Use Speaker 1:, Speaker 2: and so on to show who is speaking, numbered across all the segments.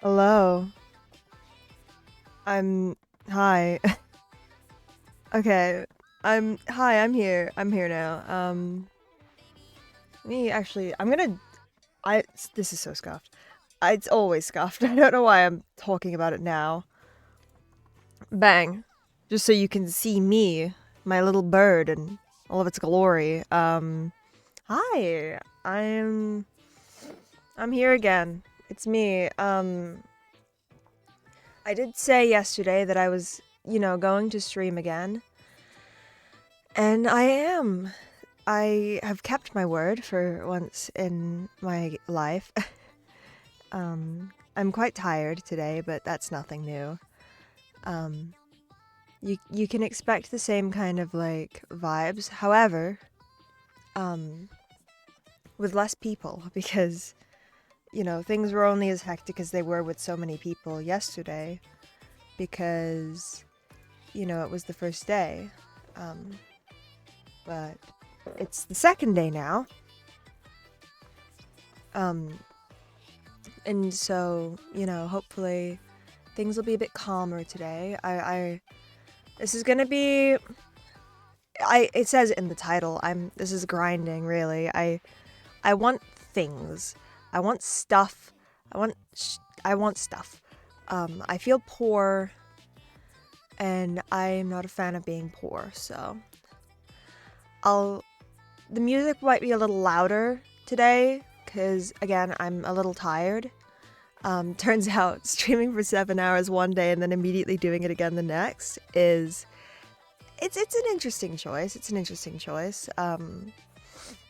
Speaker 1: Hello. Hi. Okay. Hi, I'm here. I'm here now. I'm gonna, this is so scuffed. It's always scuffed. I don't know why I'm talking about it now. Bang. Just so you can see me, my little bird, and all of its glory. Hi. I'm here again. It's me. I did say yesterday that I was, going to stream again. And I am. I have kept my word for once in my life. I'm quite tired today, but that's nothing new. Um, you can expect the same kind of like vibes. However, um, with less people because things were only as hectic as they were with so many people yesterday because it was the first day. But it's the second day now. And so, hopefully things will be a bit calmer today. This is gonna be, it says in the title, this is grinding, really. I want things. I want stuff. I want stuff. I feel poor, and I'm not a fan of being poor, so the music might be a little louder today, because, again, I'm a little tired. Turns out streaming for 7 hours one day and then immediately doing it again the next it's an interesting choice. It's an interesting choice.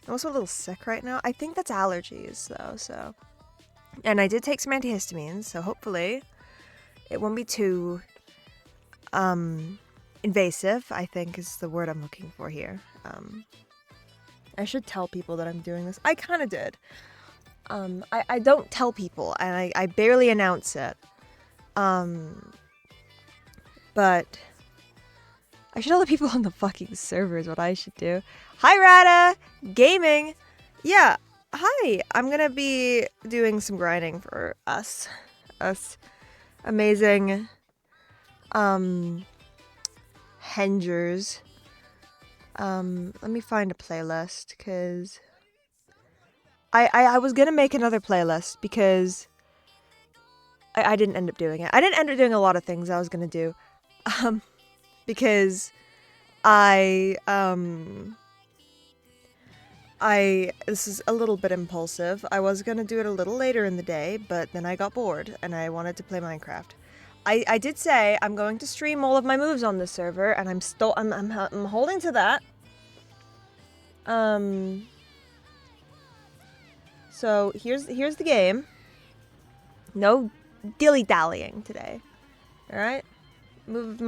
Speaker 1: I'm also a little sick right now. I think that's allergies, though, so... And I did take some antihistamines, so hopefully it won't be too, invasive, I think is the word I'm looking for here. I should tell people that I'm doing this. I kind of did. I don't tell people, and I barely announce it. But I should tell the people on the fucking server is what I should do. Hi, Rada! Gaming! Yeah, hi! I'm gonna be doing some grinding for us. Us amazing, hengers. Let me find a playlist, because... I was gonna make another playlist because I didn't end up doing it. I didn't end up doing a lot of things I was gonna do. Because this is a little bit impulsive. I was gonna do it a little later in the day, but then I got bored and I wanted to play Minecraft. I did say I'm going to stream all of my moves on this server, and I'm holding to that. So here's the game. No dilly-dallying today. Alright? Move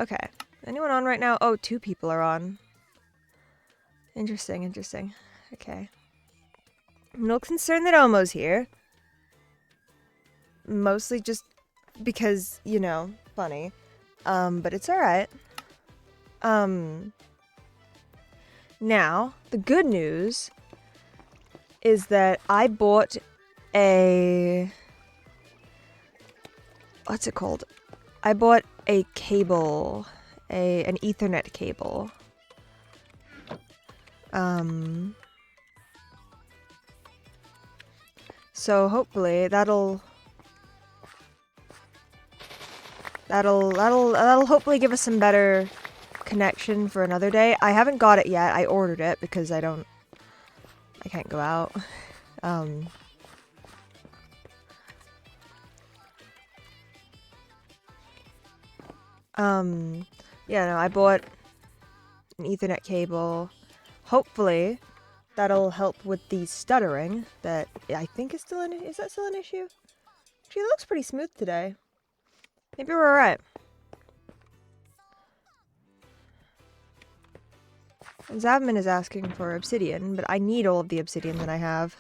Speaker 1: okay. Anyone on right now? Oh, 2 people are on. Interesting. Okay. I'm no concerned that Omo's here. Mostly just because, funny. But it's alright. Now, the good news is that I bought what's it called? I bought a cable, an Ethernet cable. So hopefully that'll hopefully give us some better connection for another day. I haven't got it yet. I ordered it because I can't go out. Yeah, no, I bought an Ethernet cable. Hopefully, that'll help with the stuttering that I think is still is that still an issue? Actually, it looks pretty smooth today. Maybe we're alright. Zavman is asking for obsidian, but I need all of the obsidian that I have.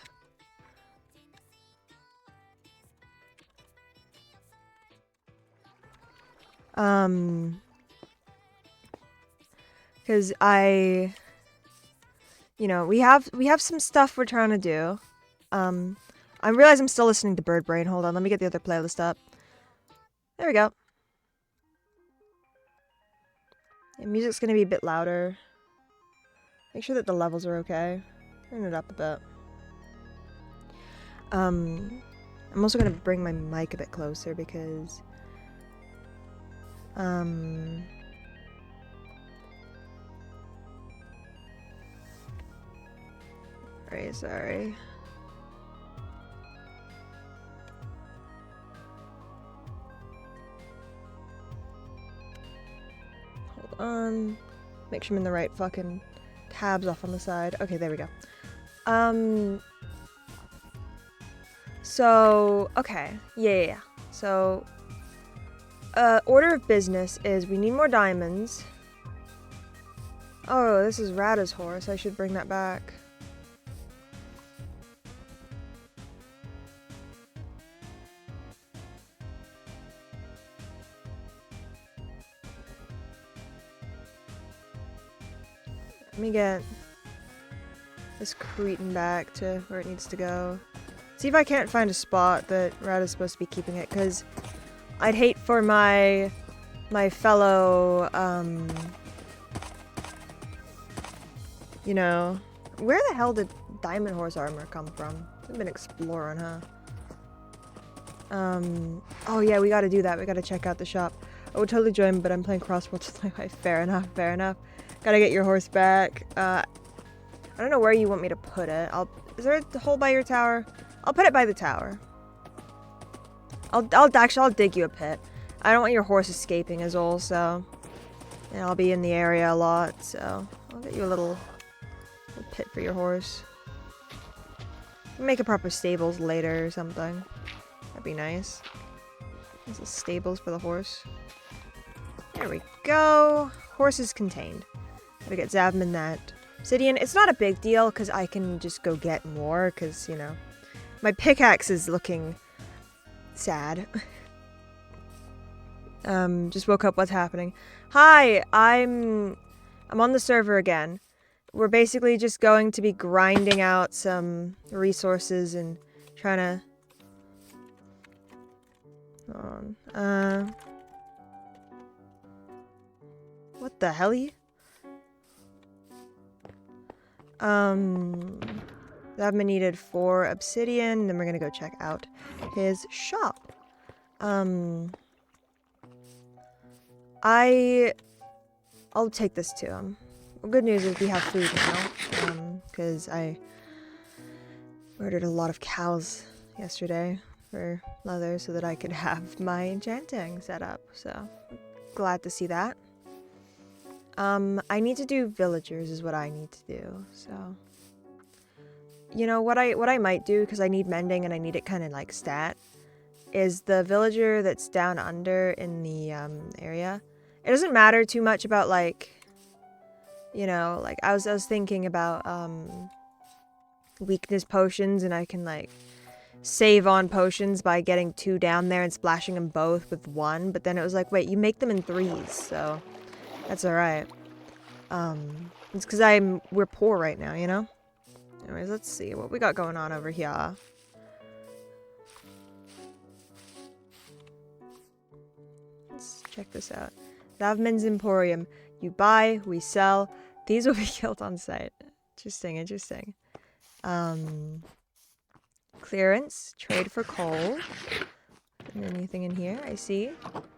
Speaker 1: Because we have some stuff we're trying to do. I realize I'm still listening to Bird Brain. Hold on, let me get the other playlist up. There we go. Yeah, music's gonna be a bit louder. Make sure that the levels are okay. Turn it up a bit. I'm also gonna bring my mic a bit closer because very sorry. Hold on. Make sure I'm in the right fucking tabs off on the side. Okay, there we go. So, okay. Yeah. So, order of business is we need more diamonds. Oh, this is Rada's horse. I should bring that back. Let me get this cretin back to where it needs to go. See if I can't find a spot that Rada's supposed to be keeping it, because I'd hate for my fellow, you know, where the hell did diamond horse armor come from? I've been exploring, huh? Oh yeah, we gotta do that. We gotta check out the shop. I would totally join, but I'm playing Crossworlds with my wife. Fair enough, fair enough. Gotta get your horse back. I don't know where you want me to put it. Is there a hole by your tower? I'll put it by the tower. I'll dig you a pit. I don't want your horse escaping as well, so. And I'll be in the area a lot, so. I'll get you a little pit for your horse. Make a proper stables later or something. That'd be nice. This is stables for the horse. There we go. Horse is contained. Gotta get Zavman that obsidian. It's not a big deal because I can just go get more because, you know, my pickaxe is looking sad. Just woke up. What's happening? Hi, I'm on the server again. We're basically just going to be grinding out some resources and trying to... Hold on. What the hell? Zavman needed 4 obsidian, then we're gonna go check out his shop. I'll take this to him. Well, good news is we have food now, because I murdered a lot of cows yesterday for leather so that I could have my enchanting set up, so glad to see that. I need to do villagers is what I need to do, so. You know, what I might do, because I need mending and I need it kind of like stat, is the villager that's down under in the area. It doesn't matter too much about like, you know, like I was thinking about weakness potions, and I can like save on potions by getting 2 down there and splashing them both with 1, but then it was like, wait, you make them in 3s, so that's alright. It's because we're poor right now, you know? Anyways, let's see what we got going on over here. Let's check this out. Zavman's Emporium. You buy, we sell. These will be killed on site. Interesting, interesting. Clearance. Trade for coal. Anything in here? I see.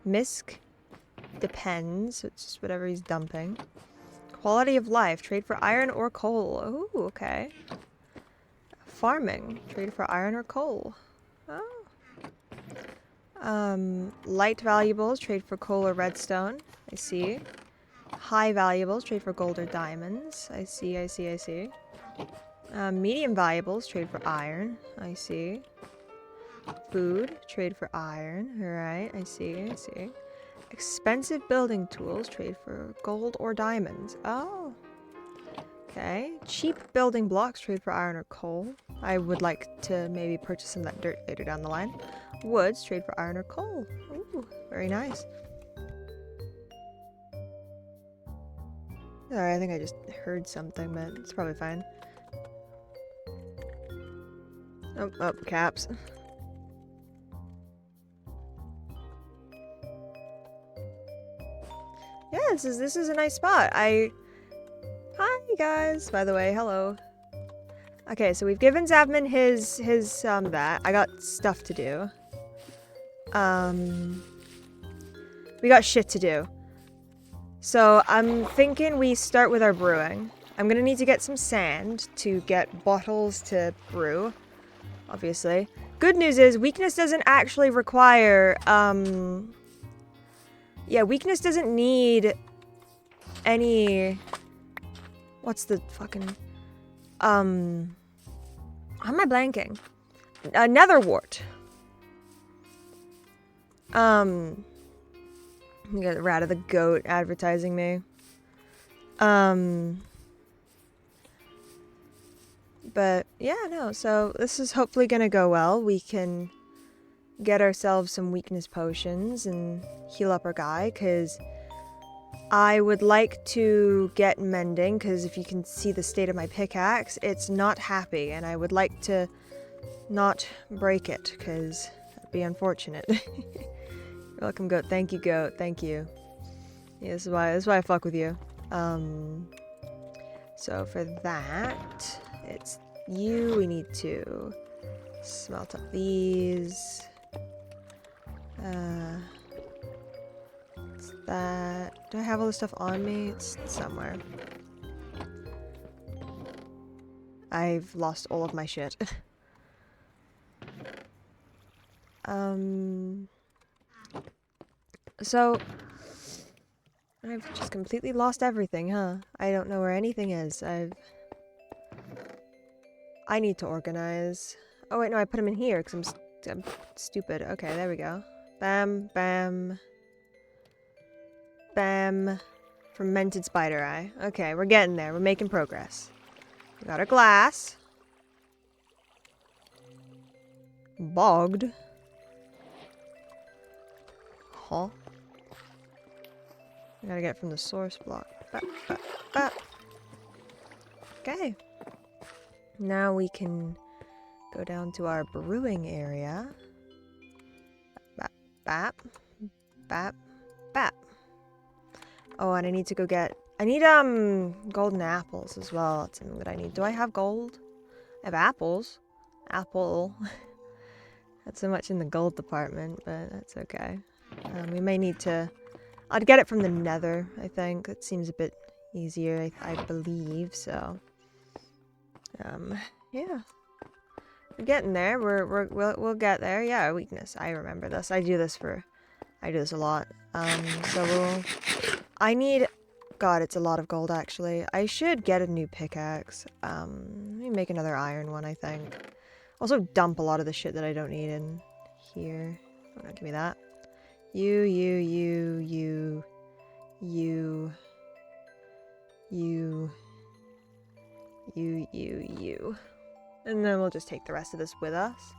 Speaker 1: Misk. Depends. So it's just whatever he's dumping. Quality of life. Trade for iron or coal. Ooh, okay. Farming. Trade for iron or coal. Oh. Light valuables. Trade for coal or redstone. I see. High valuables. Trade for gold or diamonds. I see, I see, I see. Medium valuables. Trade for iron. I see. Food. Trade for iron. Alright, I see, I see. Expensive building tools. Trade for gold or diamonds. Oh. Okay. Cheap building blocks. Trade for iron or coal. I would like to maybe purchase some of that dirt later down the line. Woods. Trade for iron or coal. Ooh, very nice. Sorry, I think I just heard something, but it's probably fine. Oh, caps. Yeah, this is a nice spot. Hi guys, by the way, hello. Okay, so we've given Zavman his that. I got stuff to do. We got shit to do. So I'm thinking we start with our brewing. I'm gonna need to get some sand to get bottles to brew, obviously. Good news is weakness doesn't actually require, yeah, weakness doesn't need any, what's the fucking, how am I blanking? Nether wart. You got the rat of the goat advertising me. But yeah, no, so this is hopefully gonna go well. We can get ourselves some weakness potions and heal up our guy, because I would like to get mending, because if you can see the state of my pickaxe, it's not happy, and I would like to not break it, because that'd be unfortunate. You're welcome, goat. Thank you, goat. Thank you. Yeah, this is why I fuck with you. So for that, it's you. We need to smelt up these. It's that. Do I have all this stuff on me? It's somewhere. I've lost all of my shit. So I've just completely lost everything, huh? I don't know where anything is. I need to organize. Oh wait, no, I put them in here because I'm stupid. Okay, there we go. Bam, bam. Bam. Fermented spider eye. Okay, we're getting there. We're making progress. We got our glass. Bogged. Huh? I gotta get it from the source block. Okay. Now we can go down to our brewing area. Bap, bap, bap, bap. Oh, and I need to go get... I need, golden apples as well. That's something that I need. Do I have gold? I have apples. Apple. Not so much in the gold department, but that's okay. We may need to... I'd get it from the nether, I think. It seems a bit easier, I believe, so... yeah. We're getting there. We'll get there. Yeah, weakness. I remember this. I do this a lot. So I need... God, it's a lot of gold, actually. I should get a new pickaxe. Let me make another iron one, I think. Also dump a lot of the shit that I don't need in here. Oh, no, give me that. You. And then we'll just take the rest of this with us.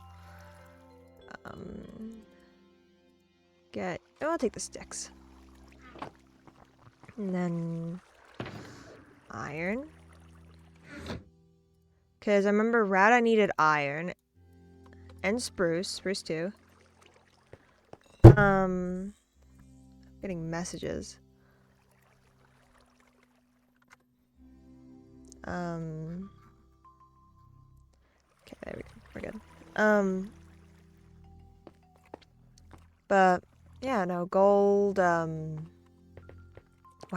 Speaker 1: I'll take the sticks. And then iron. Because I remember Rada needed iron. And spruce too. Getting messages. Okay, there we go. We're good. But yeah, no, gold, why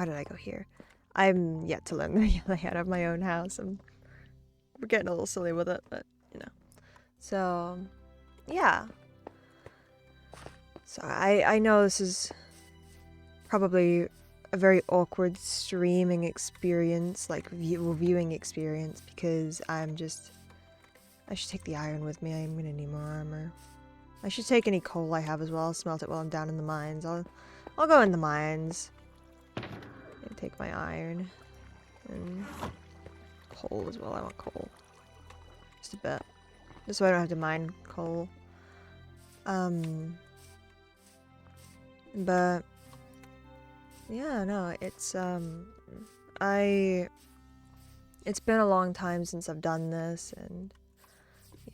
Speaker 1: did I go here? I'm yet to learn the layout of my own house. We're getting a little silly with it, but you know. So yeah. So I know this is probably a very awkward streaming experience, like viewing experience, because I should take the iron with me. I'm gonna need more armor. I should take any coal I have as well. I'll smelt it while I'm down in the mines. I'll go in the mines. And take my iron. And coal as well. I want coal. Just a bit. Just so I don't have to mine coal. But yeah, no, it's it's been a long time since I've done this, and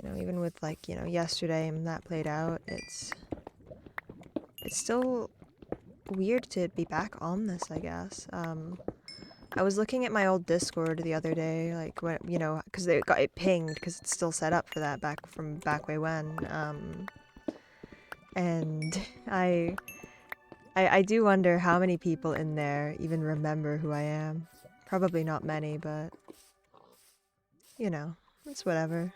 Speaker 1: You know, even with like, you know, yesterday and that played out, it's still weird to be back on this, I guess. I was looking at my old Discord the other day, like when, you know, because it pinged because it's still set up for that back way when. And I do wonder how many people in there even remember who I am. Probably not many, but you know, it's whatever.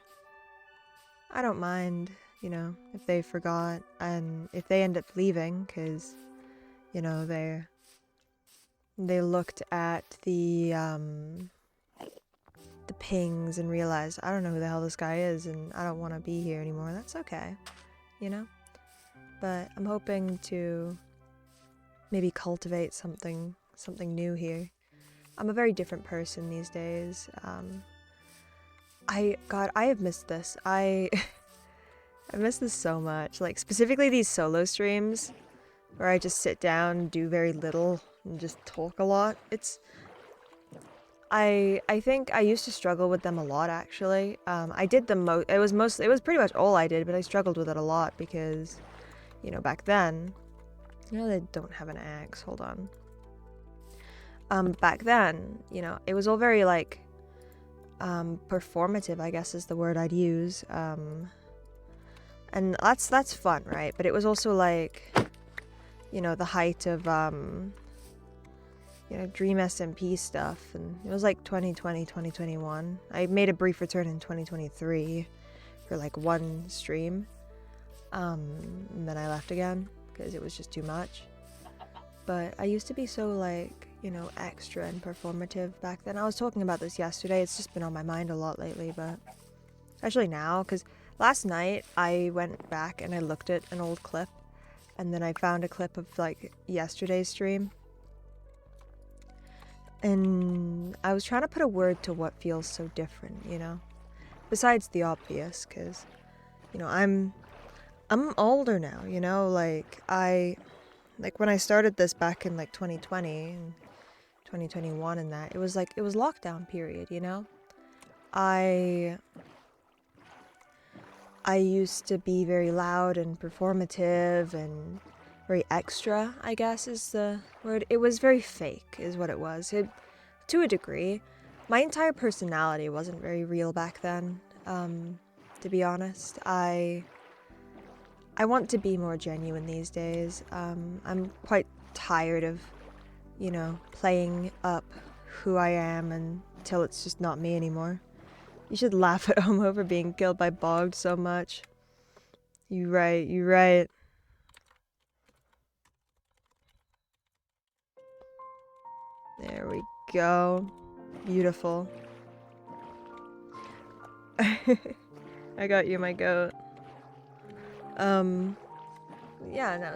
Speaker 1: I don't mind, you know, if they forgot and if they end up leaving, because, you know, they looked at the pings and realized, I don't know who the hell this guy is and I don't want to be here anymore. That's okay, you know? But I'm hoping to maybe cultivate something new here. I'm a very different person these days. God, I have missed this. I miss this so much. Like, specifically these solo streams where I just sit down, do very little, and just talk a lot. I think I used to struggle with them a lot, actually. I did the it was pretty much all I did, but I struggled with it a lot because, you know, back then, you know, they don't have an axe, hold on. Back then, you know, it was all very, like, performative, I guess is the word I'd use. And that's fun, right? But it was also, like, you know, the height of, you know, Dream SMP stuff, and it was like 2020, 2021. I made a brief return in 2023 for like one stream, and then I left again because it was just too much. But I used to be so, like, you know, extra and performative back then. I was talking about this yesterday. It's just been on my mind a lot lately, but especially now, because last night I went back and I looked at an old clip, and then I found a clip of like yesterday's stream. And I was trying to put a word to what feels so different, you know? Besides the obvious, because, you know, I'm older now, you know? Like, when I started this back in, like, 2020 and 2021 and that, it was lockdown period, you know? I used to be very loud and performative and very extra, I guess is the word. It was very fake, is what it was. To a degree. My entire personality wasn't very real back then, to be honest. I want to be more genuine these days. I'm quite tired of, you know, playing up who I am until it's just not me anymore. You should laugh at home over being killed by bogged so much. You right. There we go. Beautiful. I got you, my goat. Yeah, no,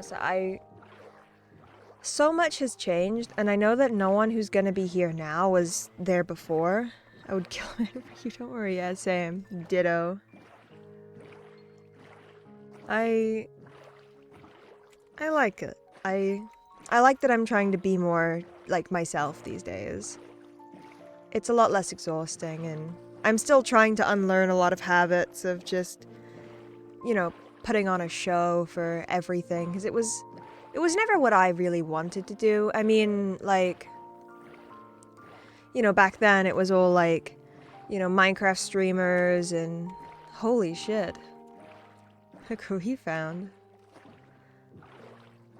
Speaker 1: so much has changed, and I know that no one who's gonna be here now was there before. I would kill him for you, don't worry, yeah, same. Ditto. I like it. I like that I'm trying to be more like myself these days. It's a lot less exhausting, and I'm still trying to unlearn a lot of habits of just, you know, putting on a show for everything, because it was never what I really wanted to do. I mean, like, you know, back then it was all like, you know, Minecraft streamers and holy shit. Look who he found.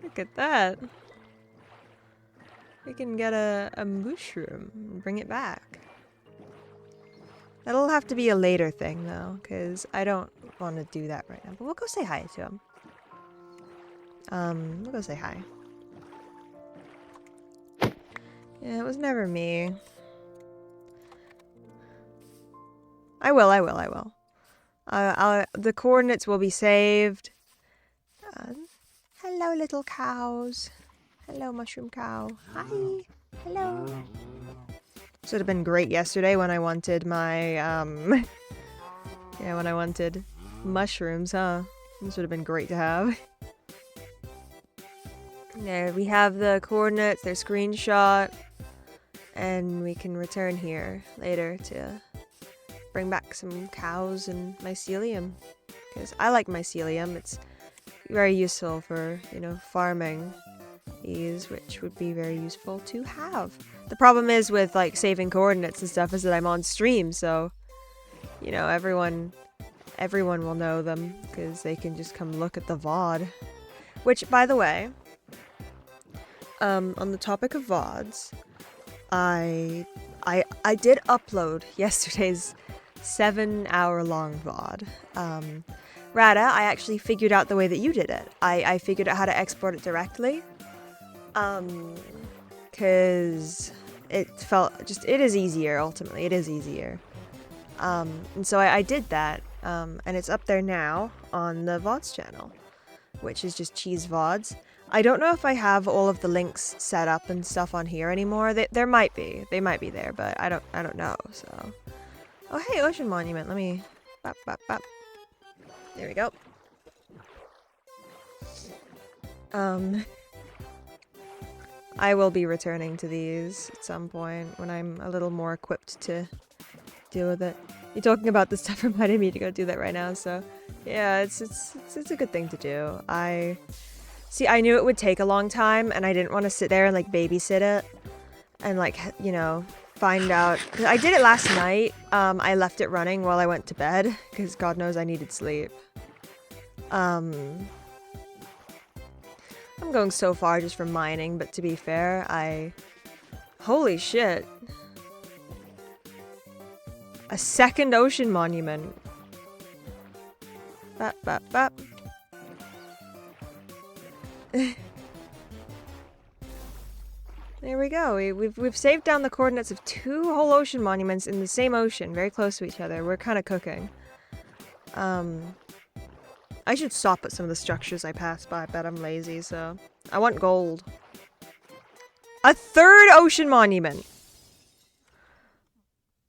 Speaker 1: Look at that. We can get a mushroom and bring it back. That'll have to be a later thing though, because I don't want to do that right now. But we'll go say hi to him. We'll go say hi. Yeah, it was never me. I will. The coordinates will be saved. Hello, little cows. Hello, mushroom cow. Hi. Hello. This would have been great yesterday when I wanted my, yeah, when I wanted mushrooms, huh? This would have been great to have. There, we have the coordinates, their screenshot, and we can return here later to bring back some cows and mycelium. Because I like mycelium. It's very useful for, you know, farming these, which would be very useful to have. The problem is with, like, saving coordinates and stuff is that I'm on stream, so, you know, everyone will know them because they can just come look at the VOD. Which, by the way, on the topic of VODs, I did upload yesterday's 7-hour-long VOD. Rada, I actually figured out the way that you did it. I figured out how to export it directly. Cause it is easier, ultimately. It is easier. And so I did that. And it's up there now on the VODs channel, which is just Cheese VODs. I don't know if I have all of the links set up and stuff on here anymore. There might be. They might be there, but I don't know, so. Oh, hey, Ocean Monument. Let me... Bop, bop, bop. There we go. I will be returning to these at some point when I'm a little more equipped to deal with it. You're talking about this stuff reminded me to go do that right now, so yeah, it's a good thing to do. I knew it would take a long time, and I didn't want to sit there and like babysit it and like, you know, find out. 'Cause I did it last night. I left it running while I went to bed because God knows I needed sleep. I'm going so far just for mining, but to be fair, holy shit. A second ocean monument. Bop, bop, bop. There we go. We've saved down the coordinates of 2 whole ocean monuments in the same ocean, very close to each other. We're kind of cooking. I should stop at some of the structures I passed by, but I'm lazy, so... I want gold. A 3rd ocean monument!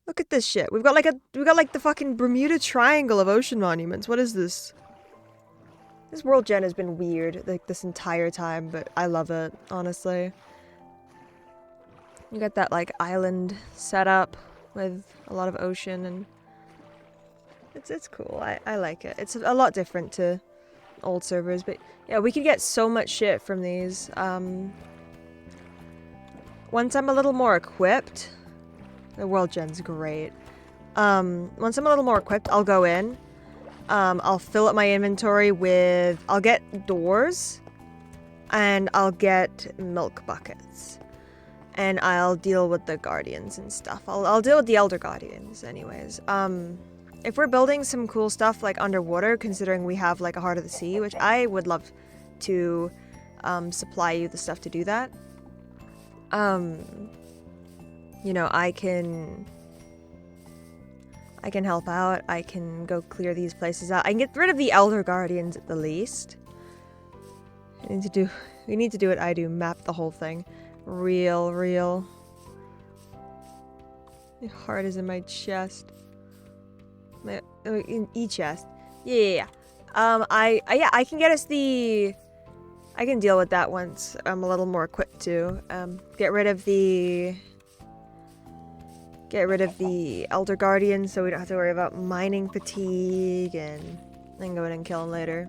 Speaker 1: Look at this shit. We've got like the fucking Bermuda Triangle of ocean monuments. What is this? This world gen has been weird, like, this entire time, but I love it, honestly. You got that, like, island set up with a lot of ocean, and... It's cool. I like it. It's a lot different to old servers, but yeah, we could get so much shit from these. Once I'm a little more equipped, the world gen's great. Once I'm a little more equipped, I'll go in. I'll fill up my inventory with, I'll get doors, and I'll get milk buckets, and I'll deal with the guardians and stuff. I'll deal with the elder guardians, anyways. If we're building some cool stuff, like, underwater, considering we have, like, a Heart of the Sea, which I would love to, supply you the stuff to do that. You know, I can help out. I can go clear these places out. I can get rid of the Elder Guardians at the least. We need to do what I do, map the whole thing. Real. My heart is in my chest. In e-chest. Yeah. I can get us the... I can deal with that once I'm a little more equipped to. Get rid of the Elder Guardians so we don't have to worry about mining fatigue, and then go in and kill them later.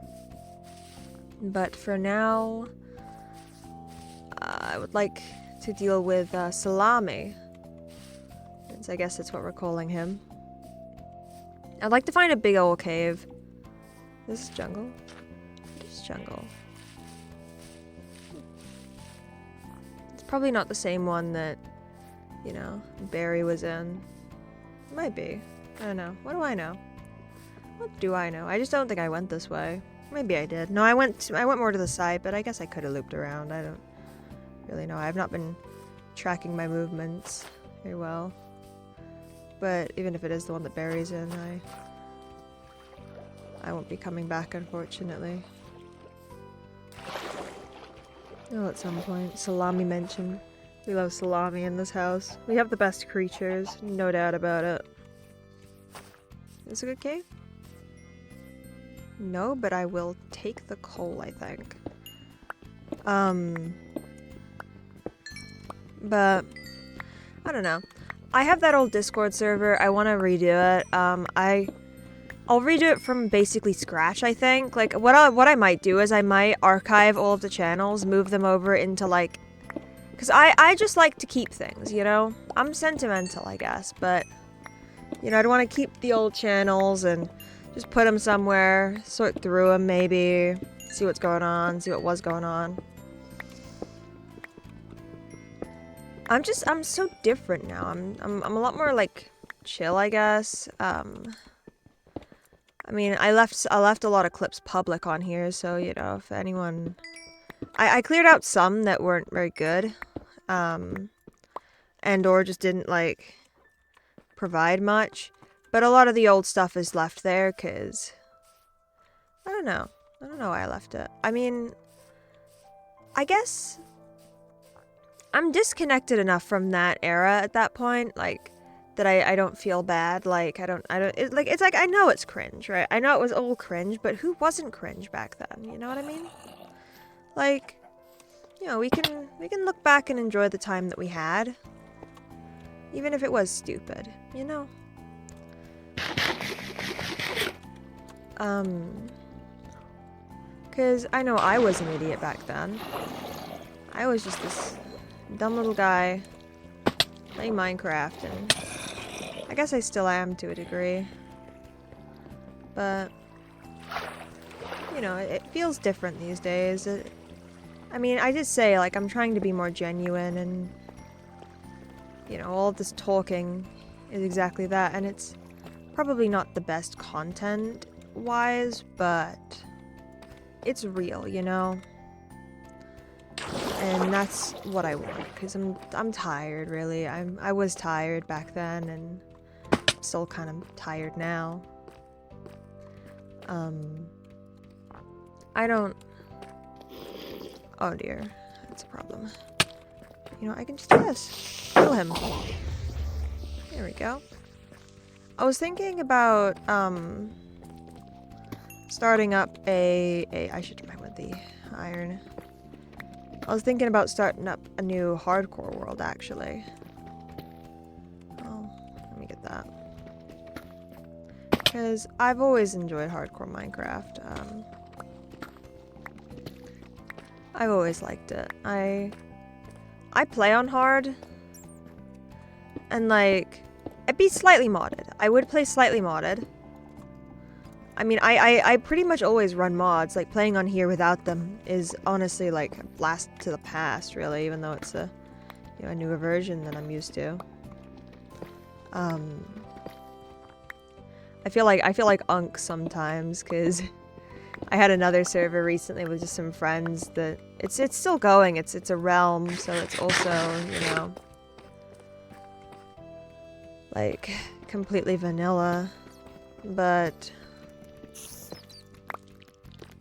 Speaker 1: But for now, I would like to deal with Salami. Since I guess that's what we're calling him. I'd like to find a big old cave. This is jungle? It is jungle. It's probably not the same one that, you know, Barry was in. It might be. I don't know. What do I know? What do I know? I just don't think I went this way. Maybe I did. No, I went more to the side, but I guess I could have looped around. I don't really know. I've not been tracking my movements very well. But even if it is the one that Barry's in, I won't be coming back, unfortunately. Oh, at some point. Salami mentioned. We love salami in this house. We have the best creatures, no doubt about it. Is this a good cave? No, but I will take the coal, I think. But I don't know. I have that old Discord server. I want to redo it. I'll redo it from basically scratch, I think. Like, what I might do is I might archive all of the channels, move them over into, like... Because I just like to keep things, you know? I'm sentimental, I guess, but... You know, I'd want to keep the old channels and just put them somewhere, sort through them maybe, see what's going on, see what was going on. I'm so different now. I'm a lot more, like, chill, I guess. I mean, I left a lot of clips public on here, so, you know, if anyone... I cleared out some that weren't very good, and or just didn't, like, provide much. But a lot of the old stuff is left there, because... I don't know why I left it. I mean, I guess... I'm disconnected enough from that era at that point, like, that I don't feel bad. Like, it's like, I know it's cringe, right? I know it was old cringe, but who wasn't cringe back then? You know what I mean? Like, you know, we can look back and enjoy the time that we had. Even if it was stupid, you know? Because I know I was an idiot back then. I was just this dumb little guy playing Minecraft, and I guess I still am to a degree. But, you know, it feels different these days. I mean, I just say, like, I'm trying to be more genuine, and, you know, all of this talking is exactly that, and it's probably not the best content-wise, but it's real, you know? And that's what I want, because I'm tired, really. I was tired back then, and I'm still kind of tired now. I don't... Oh dear, that's a problem. You know, I can just do this. Kill him. There we go. I was thinking about, starting up I should try with the iron. I was thinking about starting up a new hardcore world, actually. Oh, let me get that. Because I've always enjoyed hardcore Minecraft. I've always liked it. I play on hard. And, like, it'd be slightly modded. I would play slightly modded. I mean, I pretty much always run mods. Like, playing on here without them is honestly, like, a blast to the past, really, even though it's a, you know, a newer version than I'm used to. I feel like Unk sometimes, because I had another server recently with just some friends that it's still going. It's a realm, so it's also, you know, like, completely vanilla, but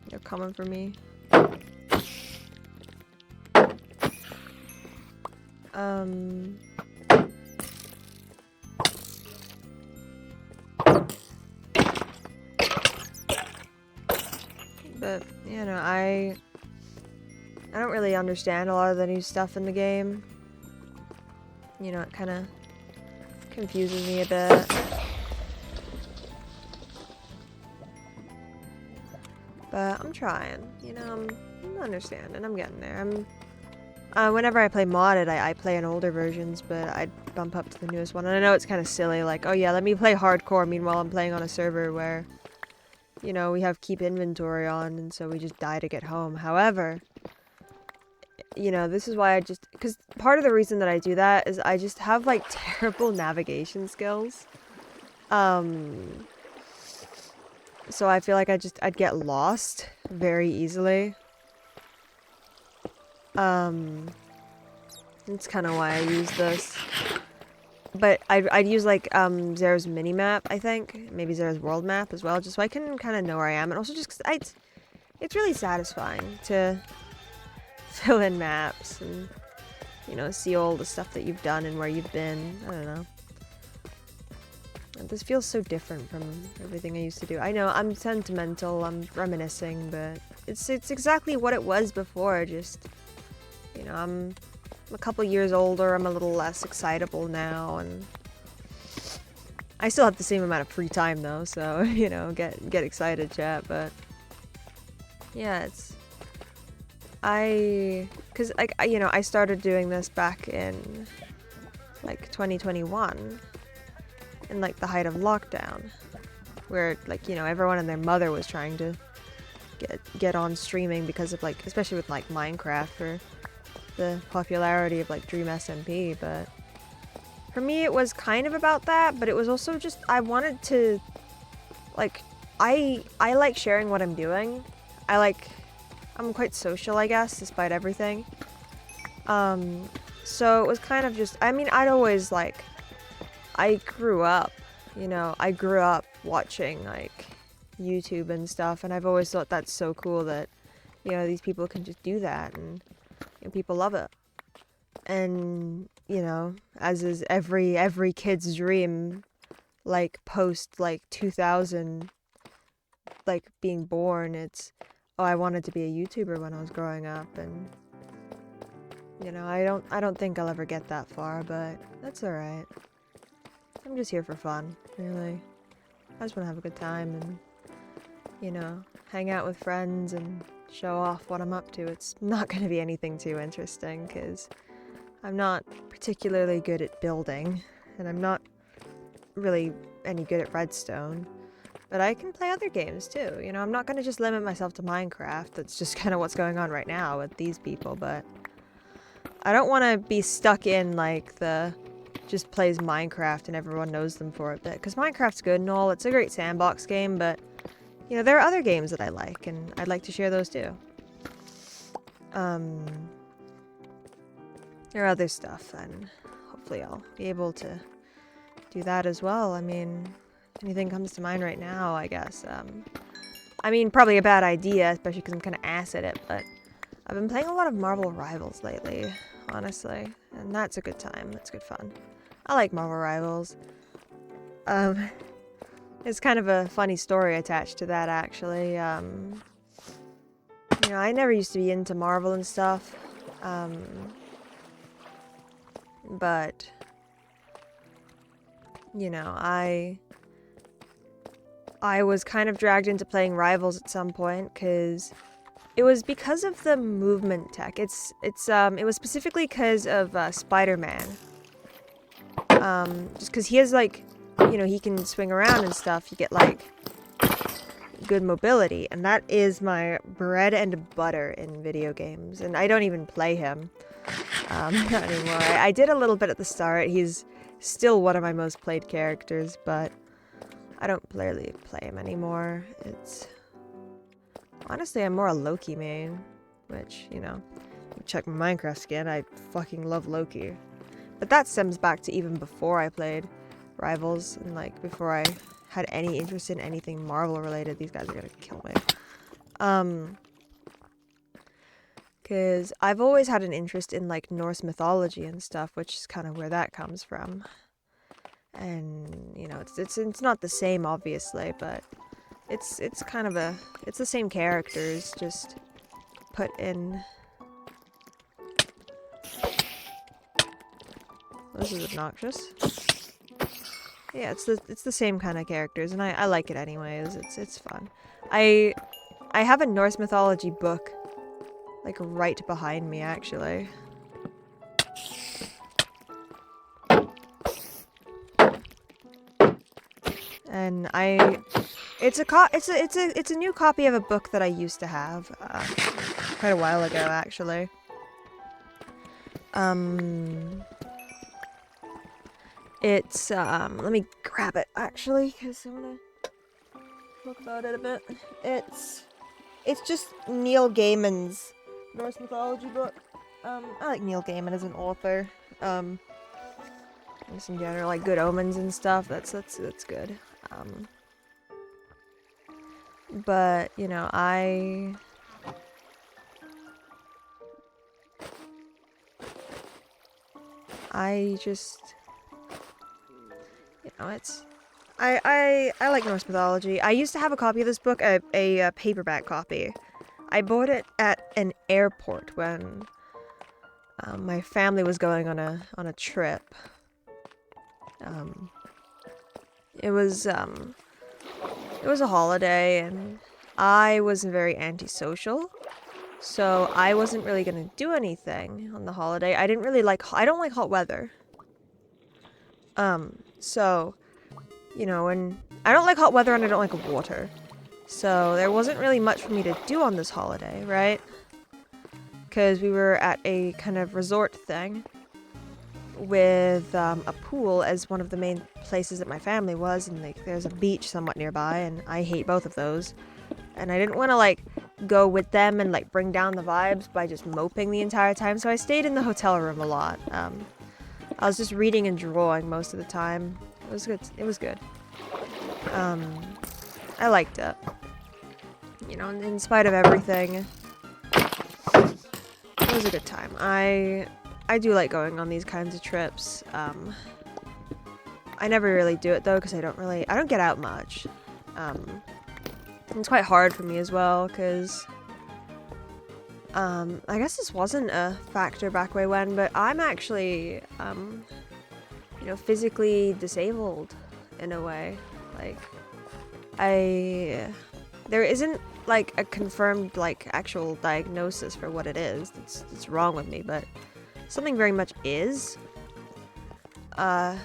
Speaker 1: they're coming for me. But, you know, I don't really understand a lot of the new stuff in the game. You know, it kind of confuses me a bit. But I'm trying, you know, I'm understanding, I'm getting there. Whenever I play modded, I play in older versions, but I bump up to the newest one. And I know it's kind of silly, like, oh yeah, let me play hardcore, meanwhile I'm playing on a server where, you know, we have keep inventory on, and so we just die to get home. However, you know, this is why because part of the reason that I do that is I just have, like, terrible navigation skills. So I feel like I'd get lost very easily. That's kind of why I use this. But I'd use, like, Zara's mini-map, I think. Maybe Zara's world map as well, just so I can kind of know where I am. And also just because it's really satisfying to fill in maps and, you know, see all the stuff that you've done and where you've been. I don't know. This feels so different from everything I used to do. I know, I'm sentimental, I'm reminiscing, but it's exactly what it was before, just, you know, I'm a couple years older, I'm a little less excitable now, and I still have the same amount of free time though, so you know, get excited, chat. But yeah, it's cause like you know, I started doing this back in like 2021, in like the height of lockdown, where like you know everyone and their mother was trying to get on streaming because of like, especially with like Minecraft, for the popularity of like SatireSMP. But for me it was kind of about that, but it was also just I wanted to like I like sharing what I'm doing. I'm quite social, I guess, despite everything. So it was kind of just, I mean, I'd always like, I grew up, you know, I grew up watching like YouTube and stuff, and I've always thought that's so cool that, you know, these people can just do that, and you know, people love it. And, you know, as is every kid's dream, like post like 2000, like being born, it's, oh, I wanted to be a YouTuber when I was growing up, and you know, I don't think I'll ever get that far, but that's alright. I'm just here for fun, really. I just want to have a good time and, you know, hang out with friends and show off what I'm up to. It's not going to be anything too interesting, because I'm not particularly good at building, and I'm not really any good at redstone. But I can play other games too, you know, I'm not going to just limit myself to Minecraft. That's just kind of what's going on right now with these people, but I don't want to be stuck in like the just plays Minecraft and everyone knows them for it bit, because Minecraft's good and all, it's a great sandbox game, but you know, there are other games that I like, and I'd like to share those too. There are other stuff, and hopefully I'll be able to do that as well. I mean, if anything comes to mind right now, I guess. I mean, probably a bad idea, especially because I'm kind of ass at it, but I've been playing a lot of Marvel Rivals lately, honestly, and that's a good time. That's good fun. I like Marvel Rivals. It's kind of a funny story attached to that, actually. You know, I never used to be into Marvel and stuff, but you know, I was kind of dragged into playing Rivals at some point, because it was because of the movement tech. It was specifically because of Spider-Man. Just because he has like, you know, he can swing around and stuff. You get like good mobility, and that is my bread and butter in video games. And I don't even play him not anymore. I did a little bit at the start. He's still one of my most played characters, but I don't really play him anymore. It's honestly, I'm more a Loki main, which, you know, you check my Minecraft skin, I fucking love Loki. But that stems back to even before I played Rivals, and like before I had any interest in anything Marvel related. These guys are gonna kill me. Because I've always had an interest in like Norse mythology and stuff, which is kind of where that comes from. And you know, it's not the same, obviously, but it's kind of it's the same characters, just put in. This is obnoxious. Yeah, it's the same kind of characters, and I like it anyways. It's fun. I have a Norse mythology book like right behind me, actually. And it's a new copy of a book that I used to have quite a while ago, actually. It's let me grab it actually, because I'm gonna talk about it a bit. It's just Neil Gaiman's Norse mythology book. I like Neil Gaiman as an author. Just in general, like Good Omens and stuff. That's good. But you know, I just, you know, it's I like Norse mythology. I used to have a copy of this book, a paperback copy. I bought it at an airport when my family was going on a trip. It was a holiday, and I was very antisocial, so I wasn't really gonna do anything on the holiday. I don't like hot weather. So, you know, and I don't like hot weather and I don't like water. So there wasn't really much for me to do on this holiday, right? Because we were at a kind of resort thing with a pool as one of the main places that my family was, and like there's a beach somewhat nearby, and I hate both of those. And I didn't want to like go with them and like bring down the vibes by just moping the entire time, so I stayed in the hotel room a lot. I was just reading and drawing most of the time. It was good. It was good. I liked it. You know, in spite of everything, it was a good time. I do like going on these kinds of trips. I never really do it though because I don't get out much. It's quite hard for me as well because I guess this wasn't a factor back way when, but I'm actually you know, physically disabled in a way. Like there isn't like a confirmed like actual diagnosis for what it is that's wrong with me, but something very much is. To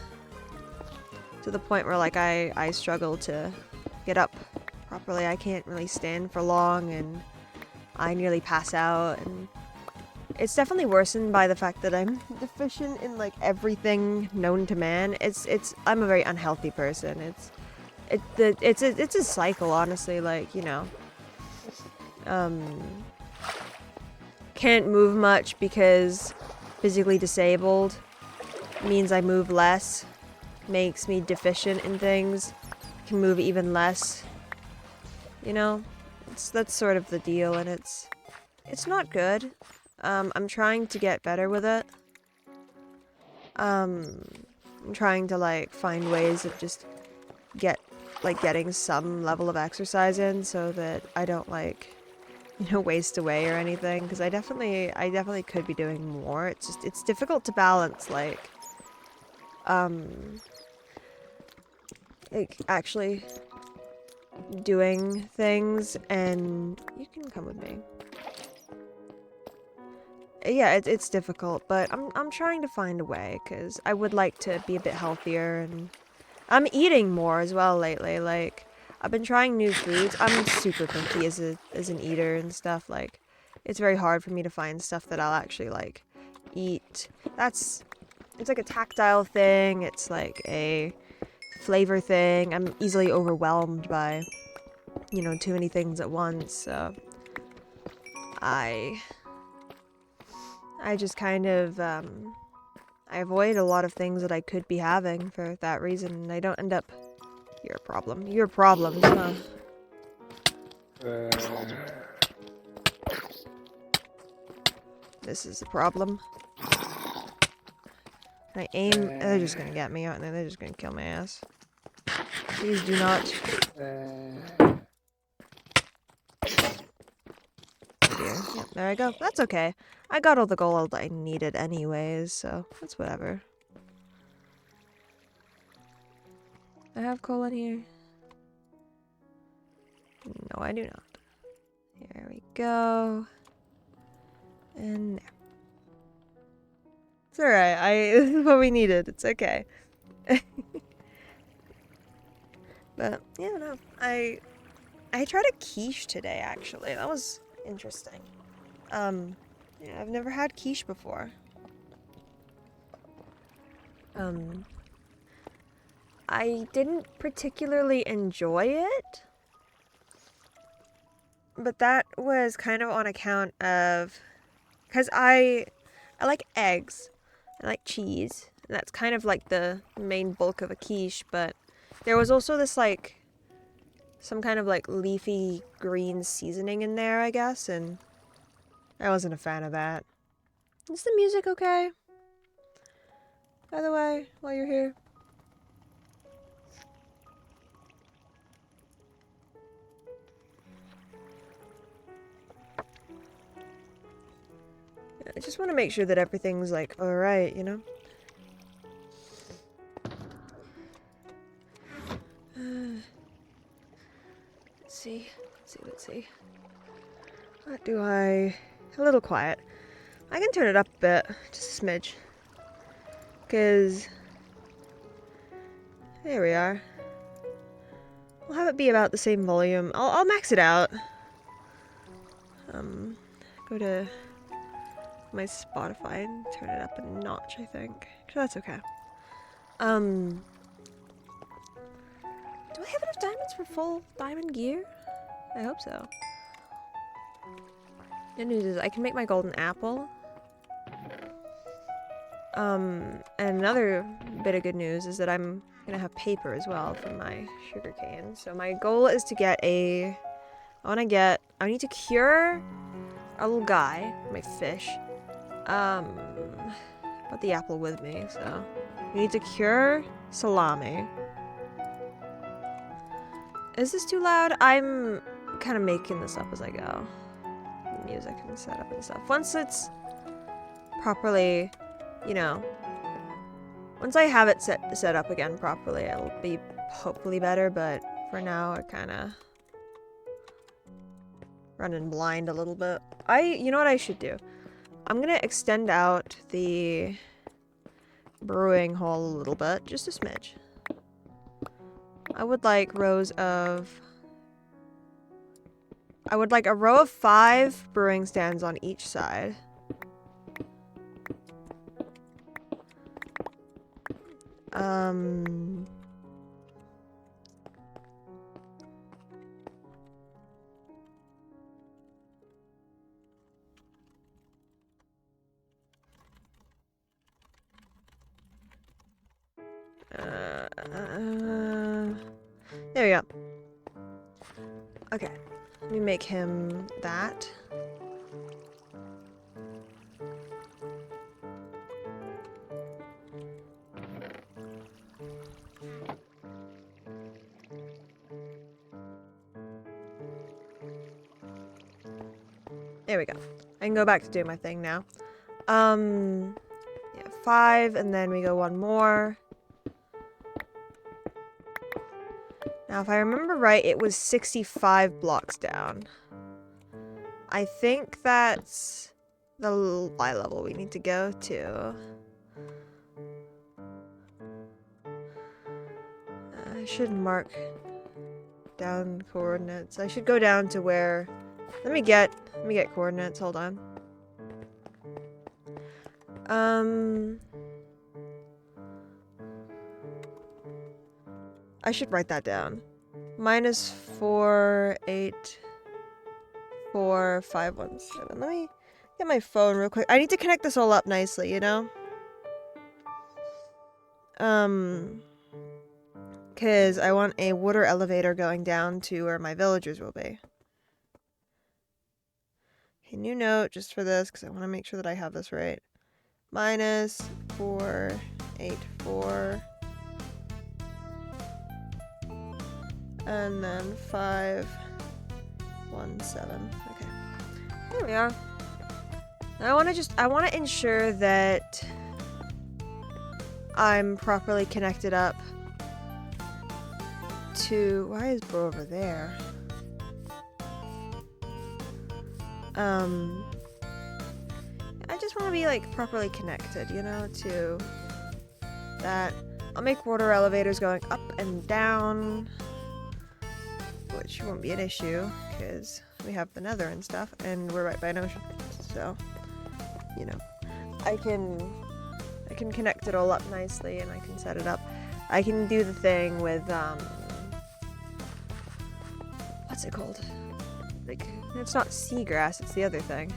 Speaker 1: the point where like I struggle to get up properly. I can't really stand for long and I nearly pass out, and it's definitely worsened by the fact that I'm deficient in like everything known to man. I'm a very unhealthy person. It's a cycle, honestly, like, you know. Can't move much because physically disabled means I move less, makes me deficient in things, can move even less. You know, that's sort of the deal, and it's not good. I'm trying to get better with it. I'm trying to like find ways of just getting some level of exercise in so that I don't like, you know, waste away or anything, because I definitely could be doing more. It's difficult to balance like actually doing things, and you can come with me. Yeah, it's difficult, but I'm trying to find a way because I would like to be a bit healthier, and I'm eating more as well lately. Like I've been trying new foods. I'm super picky as an eater and stuff. Like it's very hard for me to find stuff that I'll actually like eat. It's like a tactile thing. It's like a flavor thing. I'm easily overwhelmed by, you know, too many things at once. So I just kind of I avoid a lot of things that I could be having for that reason, and I don't end up. You're a problem. You're problems, huh? This is the problem. Can I aim? They're just gonna get me, aren't they? They're just gonna kill my ass. Please do not. Yep, there I go. That's okay. I got all the gold I needed anyways, so that's whatever. I have coal in here. No, I do not. Here we go. And there. It's alright. This is what we needed. It's okay. But yeah, no. I tried a quiche today, actually. That was interesting. Yeah, I've never had quiche before. I didn't particularly enjoy it, but that was kind of on account of, because I like eggs, I like cheese, and that's kind of like the main bulk of a quiche, but there was also this like, some kind of like leafy green seasoning in there, I guess, and I wasn't a fan of that. Is the music okay? By the way, while you're here? I just want to make sure that everything's like alright, you know? see. Let's see. What do I... A little quiet. I can turn it up a bit, just a smidge. Because... There we are. We'll have it be about the same volume. I'll max it out. Go to my Spotify and turn it up a notch, I think. That's okay. Do I have enough diamonds for full diamond gear? I hope so. Good news is I can make my golden apple. And another bit of good news is that I'm gonna have paper as well from my sugarcane. So my goal is to get I need to cure our little guy, my fish. Got the apple with me, so we need to cure salami. Is this too loud? I'm kind of making this up as I go. The music and setup and stuff. Once it's properly, you know, once I have it set up again properly, it'll be hopefully better, but for now, I kind of running blind a little bit. You know what I should do? I'm gonna extend out the brewing hole a little bit, just a smidge. I would like a row of 5 brewing stands on each side. There we go. Okay, let me make him that. There we go. I can go back to doing my thing now. Yeah, 5, and then we go 1 more. Now, if I remember right, it was 65 blocks down. I think that's the Y level we need to go to. I should mark down coordinates. I should go down to where... Let me get coordinates. Hold on. I should write that down. -4, 8, 4, 5, 1, 7. Let me get my phone real quick. I need to connect this all up nicely, you know? Because I want a water elevator going down to where my villagers will be. Okay, new note just for this, because I want to make sure that I have this right. -4, 8, 4. And then 5, 1, 7. Okay. There we are. Now I want to ensure that I'm properly connected up to... Why is Bro over there? I just want to be, like, properly connected, you know, to that. I'll make water elevators going up and down, which won't be an issue, because we have the nether and stuff, and we're right by an ocean, so, you know, I can connect it all up nicely, and I can set it up. I can do the thing with, what's it called? Like, it's not seagrass, it's the other thing.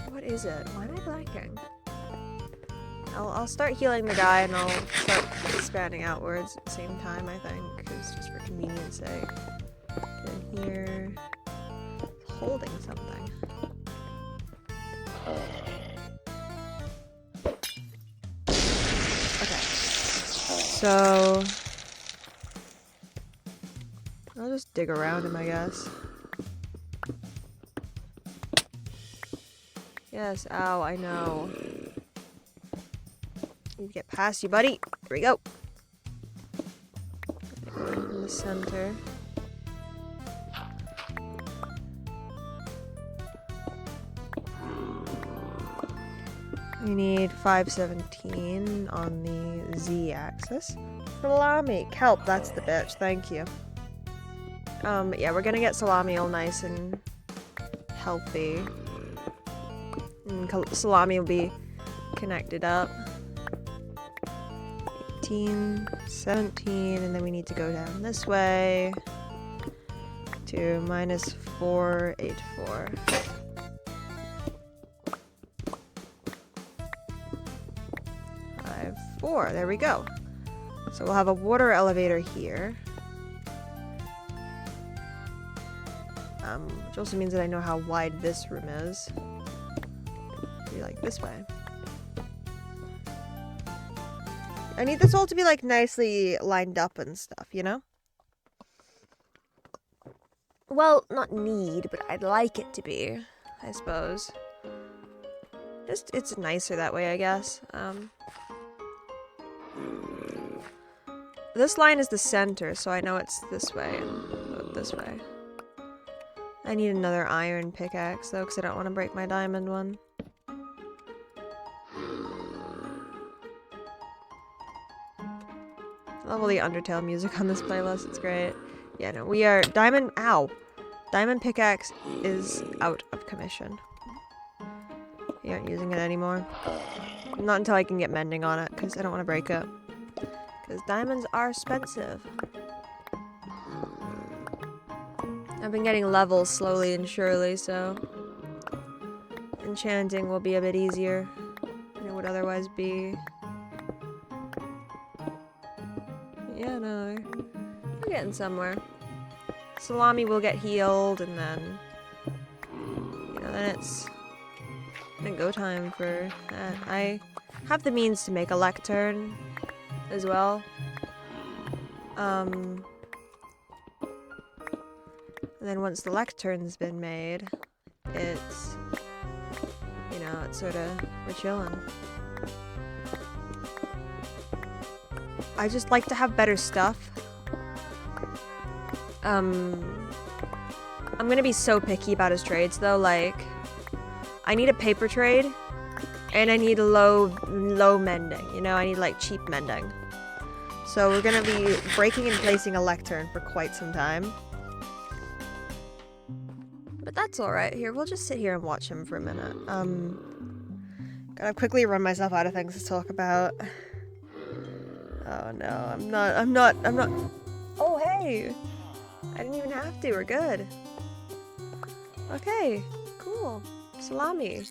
Speaker 1: What is it? Why am I blanking? I'll start healing the guy, and I'll start expanding outwards at the same time, I think, because just for convenience sake. Get in here. It's holding something. Okay. So... I'll just dig around him, I guess. Yes, ow, I know. Need to get past you, buddy. Here we go. the center. We need 517 on the z-axis. Salami! Kelp, that's the bitch, thank you. Yeah, we're gonna get salami all nice and healthy. And salami will be connected up. 18, 17, and then we need to go down this way to minus 484. 4, there we go. So we'll have a water elevator here. Which also means that I know how wide this room is. Be like this way. I need this all to be like nicely lined up and stuff, you know? Well, not need, but I'd like it to be, I suppose. Just, it's nicer that way, I guess. This line is the center, so I know it's this way and this way. I need another iron pickaxe, though, because I don't want to break my diamond one. I love all the Undertale music on this playlist, it's great. Yeah, no, we are... Diamond... Ow! Diamond pickaxe is out of commission. We aren't using it anymore. Not until I can get mending on it, because I don't want to break it. Because diamonds are expensive. I've been getting levels slowly and surely, so enchanting will be a bit easier than it would otherwise be. Yeah, no, we're getting somewhere. Salami will get healed, and then, you know, then it's go time for that. I have the means to make a lectern as well. And then once the lectern's been made, it's, you know, it's sort of, we're chilling. I just like to have better stuff. I'm gonna be so picky about his trades though, like, I need a paper trade, and I need a low mending, you know, I need like cheap mending. So we're gonna be breaking and placing a lectern for quite some time. But that's alright. Here, we'll just sit here and watch him for a minute. Gotta quickly run myself out of things to talk about. Oh no, I'm not. Oh hey! I didn't even have to, we're good. Okay, cool. Salami.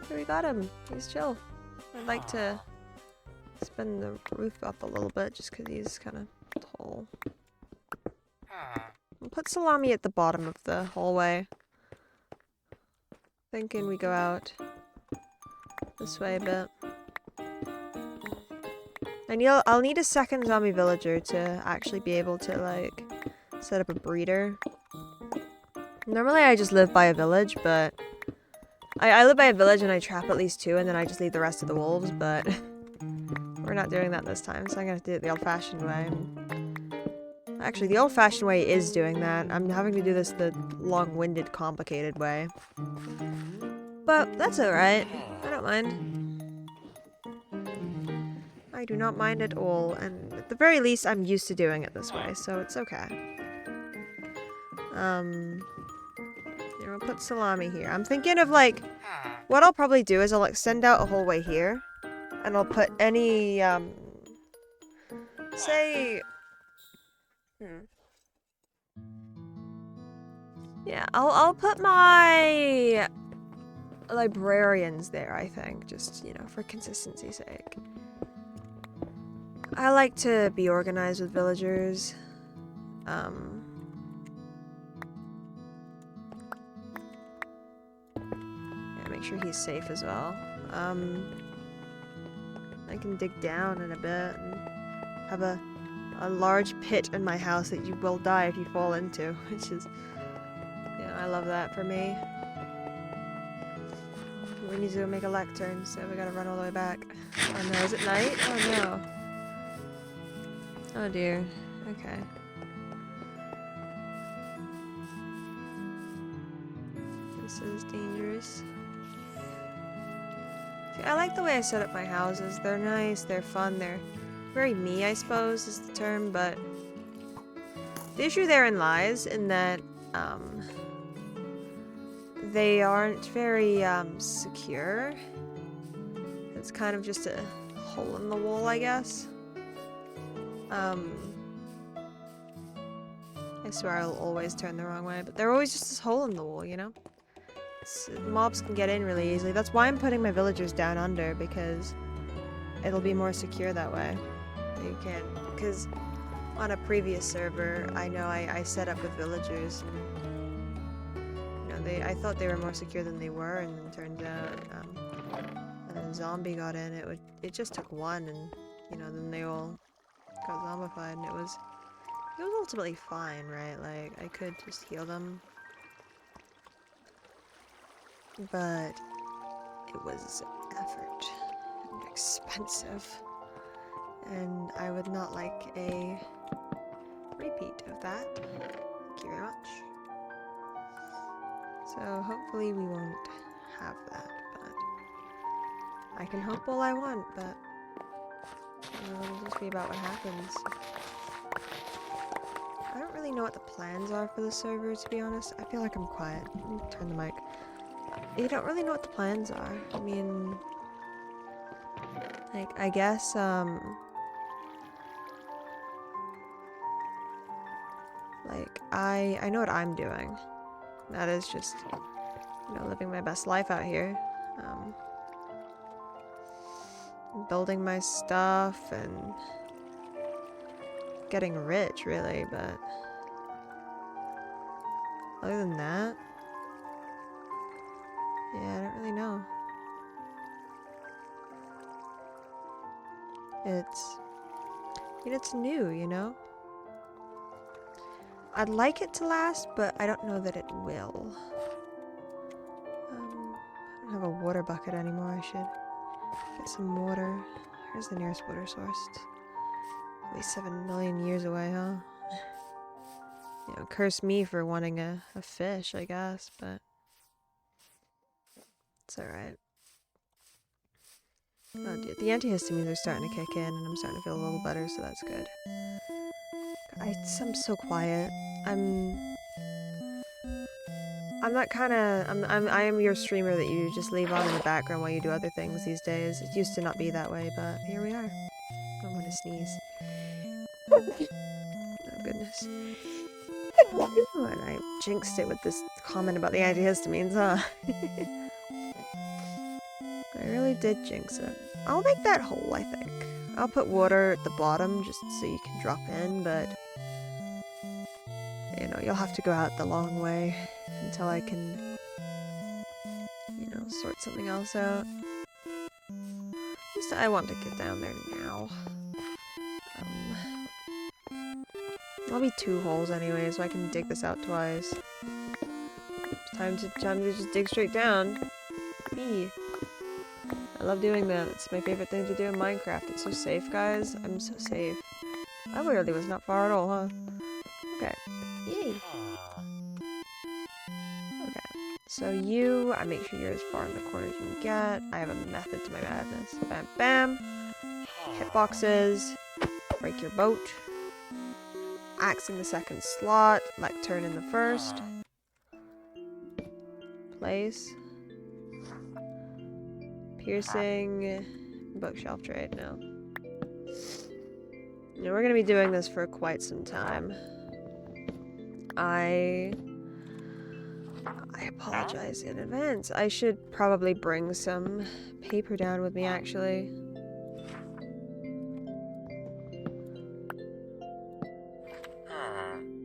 Speaker 1: Here, we got him. He's chill. I'd like to spin the roof up a little bit just because he's kind of tall. We'll put Salami at the bottom of the hallway. Thinking we go out this way a bit. I'll need a second zombie villager to actually be able to, like, set up a breeder. Normally I just live by a village, but I live by a village and I trap at least 2 and then I just leave the rest of the wolves, but we're not doing that this time, so I'm gonna have to do it the old-fashioned way. Actually, the old-fashioned way is doing that. I'm having to do this the long-winded, complicated way. But that's alright. I don't mind. I do not mind at all, and at the very least, I'm used to doing it this way, so it's okay. Here, I'll put Salami here. I'm thinking of, like, what I'll probably do is I'll extend out a whole way here, and I'll put any, say... Yeah, I'll put my librarians there, I think, just, you know, for consistency's sake. I like to be organized with villagers. Yeah, make sure he's safe as well. I can dig down in a bit and have a large pit in my house that you will die if you fall into, which is, yeah, I love that for me. We need to go make a lectern, so we gotta run all the way back. Oh no, is it night? Oh no. Oh dear. Okay. This is dangerous. See, I like the way I set up my houses. They're nice, they're fun, they're very me, I suppose, is the term, but the issue therein lies in that, they aren't very, secure. It's kind of just a hole in the wall, I guess. I swear I'll always turn the wrong way, but they're always just this hole in the wall, you know? Mobs can get in really easily. That's why I'm putting my villagers down under, because it'll be more secure that way. You can, because on a previous server, I know I set up with villagers, and, you know, I thought they were more secure than they were, and then turns out, when a zombie got in, it just took one, and, you know, then they all got zombified, and it was ultimately fine, right? Like, I could just heal them. But it was effort and expensive. And I would not like a repeat of that. Thank you very much. So hopefully we won't have that, but I can hope all I want, but it'll just be about what happens. I don't really know what the plans are for the server, to be honest. I feel like I'm quiet. Let me turn the mic. You don't really know what the plans are. I mean, like, I guess, like, I know what I'm doing. That is just, you know, living my best life out here. Building my stuff and getting rich, really, but other than that, yeah, I don't really know. It's new, you know? I'd like it to last, but I don't know that it will. I don't have a water bucket anymore. I should get some water. Where's the nearest water source? At least 7 million years away, huh? You know, curse me for wanting a fish, I guess, but it's alright. Oh dude, the antihistamines are starting to kick in, and I'm starting to feel a little better, so that's good. I'm so quiet. I'm that kind of. I am your streamer that you just leave on in the background while you do other things these days. It used to not be that way, but here we are. I'm gonna sneeze. Oh goodness. Oh, and I jinxed it with this comment about the antihistamines, huh? I really did jinx it. I'll make that hole, I think. I'll put water at the bottom just so you can drop in, but you know, you'll have to go out the long way until I can, you know, sort something else out. At least I want to get down there now. I'll be 2 holes anyway, so I can dig this out twice. It's time to just dig straight down. Me. I love doing that. It's my favorite thing to do in Minecraft. It's so safe, guys. I'm so safe. I literally was not far at all, huh? Okay. Yay. Okay. So I make sure you're as far in the corner as you can get. I have a method to my madness. Bam, bam. Hitboxes. Break your boat. Axe in the second slot. Like turn in the first. Place. Piercing. Bookshelf trade, no. You know, we're gonna be doing this for quite some time. I apologize in advance. I should probably bring some paper down with me, actually.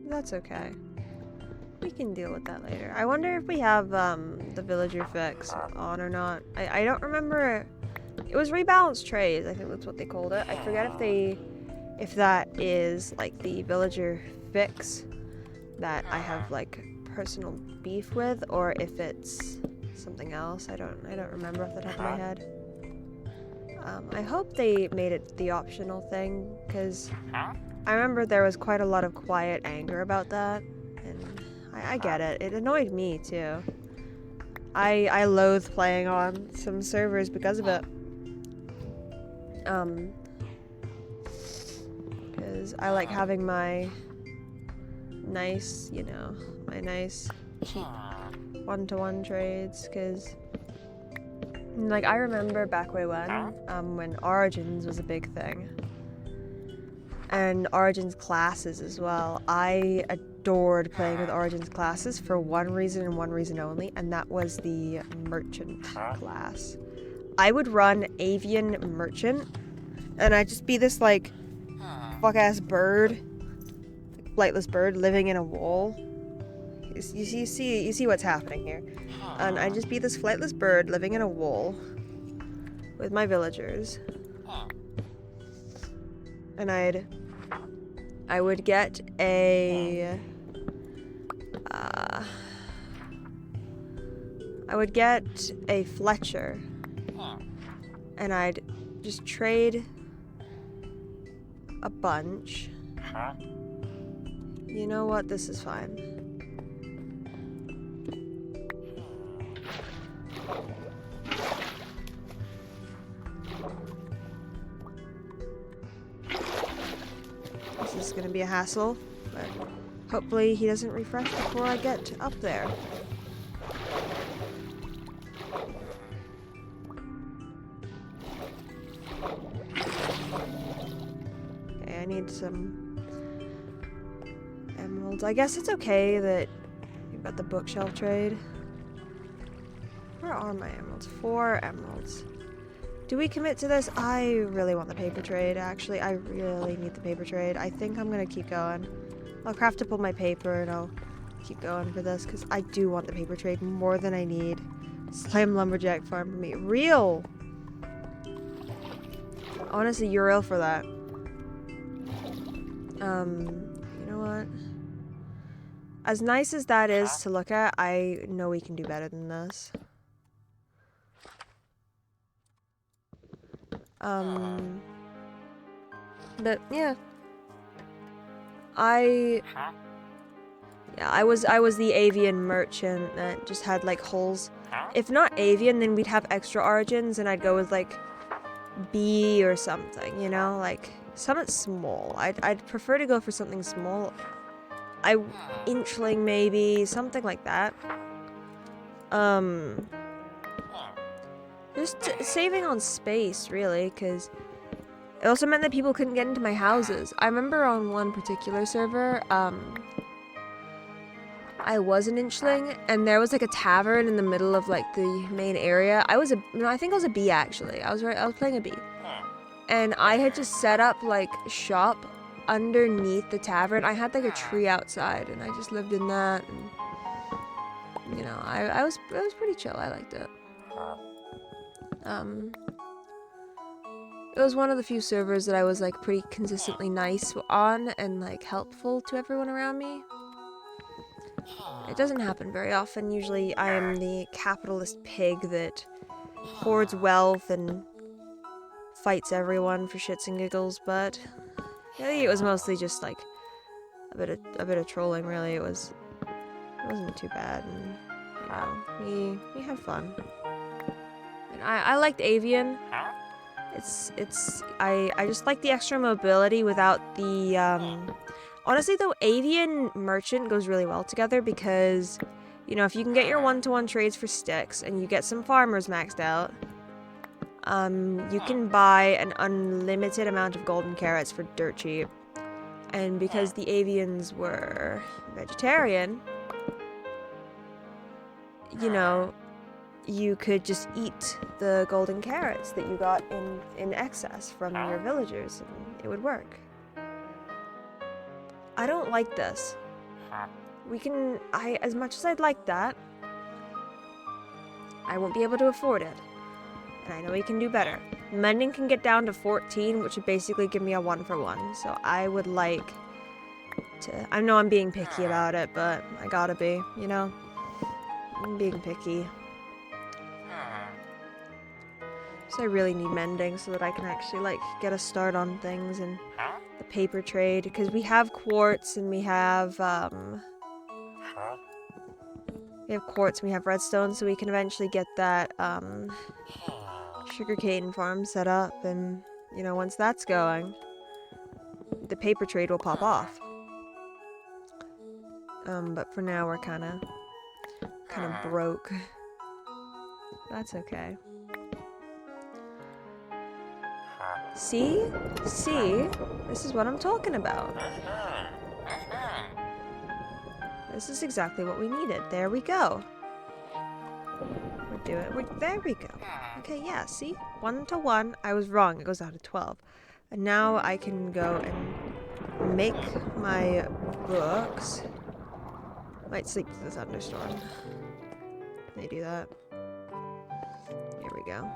Speaker 1: That's okay. We can deal with that later. I wonder if we have the villager fix on or not. I don't remember. It was rebalanced trays, I think that's what they called it. I forget if that is like the villager fix that I have like personal beef with, or if it's something else. I don't remember off the top of my head. I hope they made it the optional thing, because I remember there was quite a lot of quiet anger about that, and I get it. It annoyed me too. I loathe playing on some servers because of it. Because I like having my nice, you know, my nice cheap one-to-one trades, because like I remember back way when Origins was a big thing. And Origins classes as well. I adored playing with Origins classes for one reason and one reason only, and that was the Merchant class. I would run Avian Merchant, and I'd just be this like fuck-ass bird, flightless bird living in a wall. You see what's happening here. And I'd just be this flightless bird living in a wall with my villagers. And I would get a Fletcher, and I'd just trade a bunch. You know what? This is fine. This is gonna be a hassle, but hopefully he doesn't refresh before I get up there. Okay, I need some emeralds. I guess it's okay that you've got the bookshelf trade. Where are my emeralds? 4 emeralds. Do we commit to this? I really want the paper trade, actually. I really need the paper trade. I think I'm gonna keep going. I'll craft up all my paper and I'll keep going for this, because I do want the paper trade more than I need. Slime Lumberjack farm for me. Real! I want to see URL for that. You know what? As nice as that is to look at, I know we can do better than this. But yeah. I was the avian merchant that just had like holes. If not avian, then we'd have extra origins and I'd go with like bee or something, you know, like something small. I'd prefer to go for something small. Inchling maybe, something like that. Just saving on space, really, because it also meant that people couldn't get into my houses. I remember on one particular server, I was an inchling, and there was like a tavern in the middle of like the main area. I think I was a bee actually. I was playing a bee, and I had just set up like shop underneath the tavern. I had like a tree outside, and I just lived in that. And, you know, it was pretty chill. I liked it. It was one of the few servers that I was like pretty consistently nice on and like helpful to everyone around me. It doesn't happen very often. Usually I am the capitalist pig that hoards wealth and fights everyone for shits and giggles, but I think it was mostly just like a bit of trolling, really. It wasn't too bad, and you know, we had fun. And I liked Avian. I just like the extra mobility without the honestly though, Avian Merchant goes really well together because, you know, if you can get your one-to-one trades for sticks and you get some farmers maxed out, you can buy an unlimited amount of golden carrots for dirt cheap. And because the avians were vegetarian, you know, you could just eat the golden carrots that you got in excess from your villagers, and it would work. I don't like this. As much as I'd like that, I won't be able to afford it. And I know we can do better. Mending can get down to 14, which would basically give me a 1-for-1. So I would like to... I know I'm being picky about it, but I gotta be, you know? I'm being picky. I really need mending so that I can actually, like, get a start on things and the paper trade. Because we have quartz and we have quartz and we have redstone, so we can eventually get that, sugarcane farm set up. And, you know, once that's going, the paper trade will pop off. But for now, we're kind of broke. That's okay. See? See? This is what I'm talking about. This is exactly what we needed. There we go. There we go. Okay, yeah, see? 1 to 1. I was wrong. It goes down to 12. And now I can go and make my books. Might sleep through the thunderstorm. They do that. Here we go.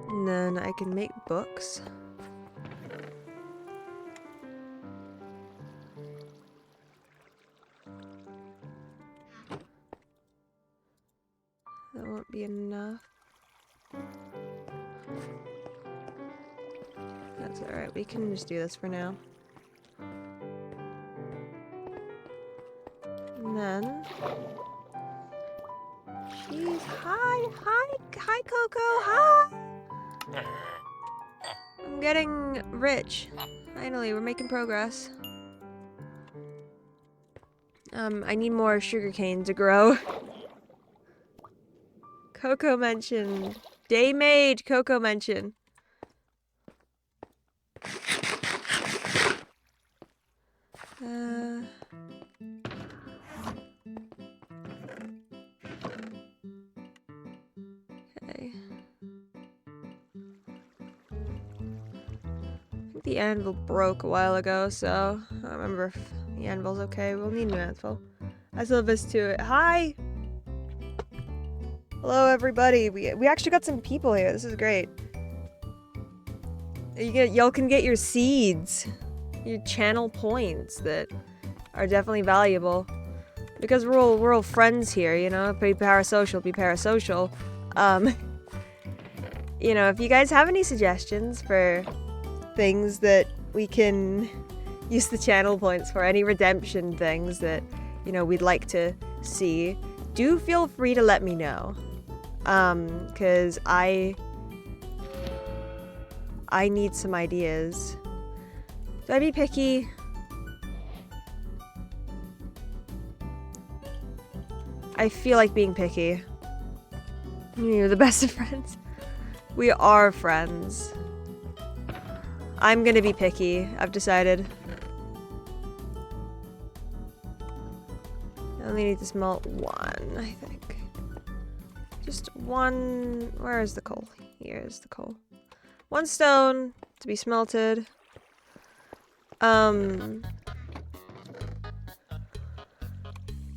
Speaker 1: And then I can make books. That won't be enough. That's alright, we can just do this for now. And then... Jeez, hi, Coco, hi! I'm getting rich. Finally, we're making progress. I need more sugarcane to grow. Coco mention. Day made, Coco mention. Okay. I think the anvil broke a while ago, so I don't remember if the anvil's okay. We'll need a new anvil. I still have this to it. Hi! Hello, everybody. We actually got some people here. This is great. Y'all can get your seeds, your channel points that are definitely valuable. Because we're all friends here, you know? Be parasocial, be parasocial. You know, if you guys have any suggestions for things that we can use the channel points for, any redemption things that, you know, we'd like to see, do feel free to let me know. 'Cause I need some ideas. Do I be picky? I feel like being picky. You're the best of friends. We are friends. I'm gonna be picky, I've decided. I only need to smelt 1, I think. Just 1... Where is the coal? Here is the coal. 1 stone to be smelted. And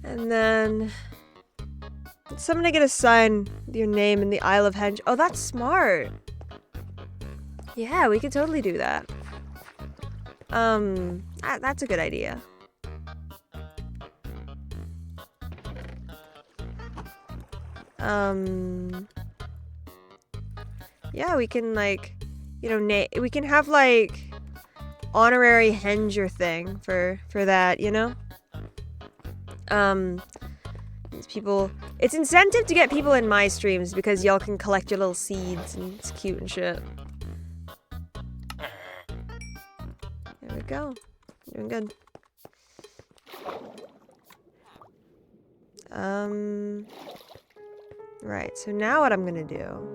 Speaker 1: then... Someone get a sign your name in the Isle of Henge. Oh, that's smart. Yeah, we could totally do that. That's a good idea. Yeah, we can, like, you know, we can have, like, honorary Henger thing for that, you know? It's incentive to get people in my streams because y'all can collect your little seeds and it's cute and shit. There we go. Doing good. Right, so now what I'm gonna do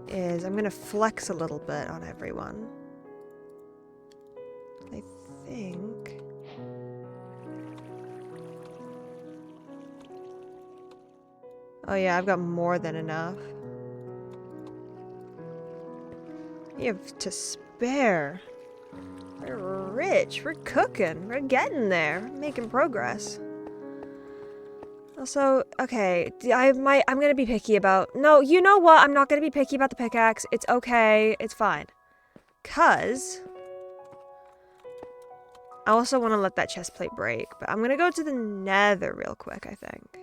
Speaker 1: is I'm gonna flex a little bit on everyone. I think... Oh yeah, I've got more than enough. We have to spare. We're rich. We're cooking. We're getting there. We're making progress. Also, okay, I'm gonna be picky about... No, you know what? I'm not gonna be picky about the pickaxe. It's okay. It's fine. 'Cause... I also want to let that chest plate break, but I'm gonna go to the nether real quick, I think.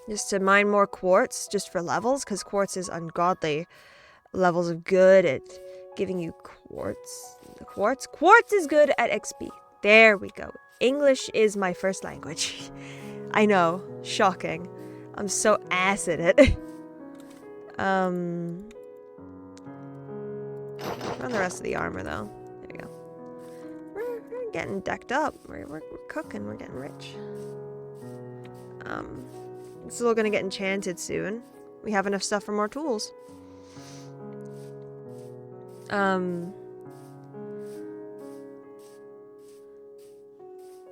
Speaker 1: Just to mine more quartz, just for levels, because quartz is ungodly levels of good at giving you quartz. Quartz is good at XP. There we go. English is my first language. I know, shocking. I'm so ass at it. Run the rest of the armor though. There you go. We're getting decked up. We're cooking. We're getting rich. It's still gonna get enchanted soon. We have enough stuff for more tools.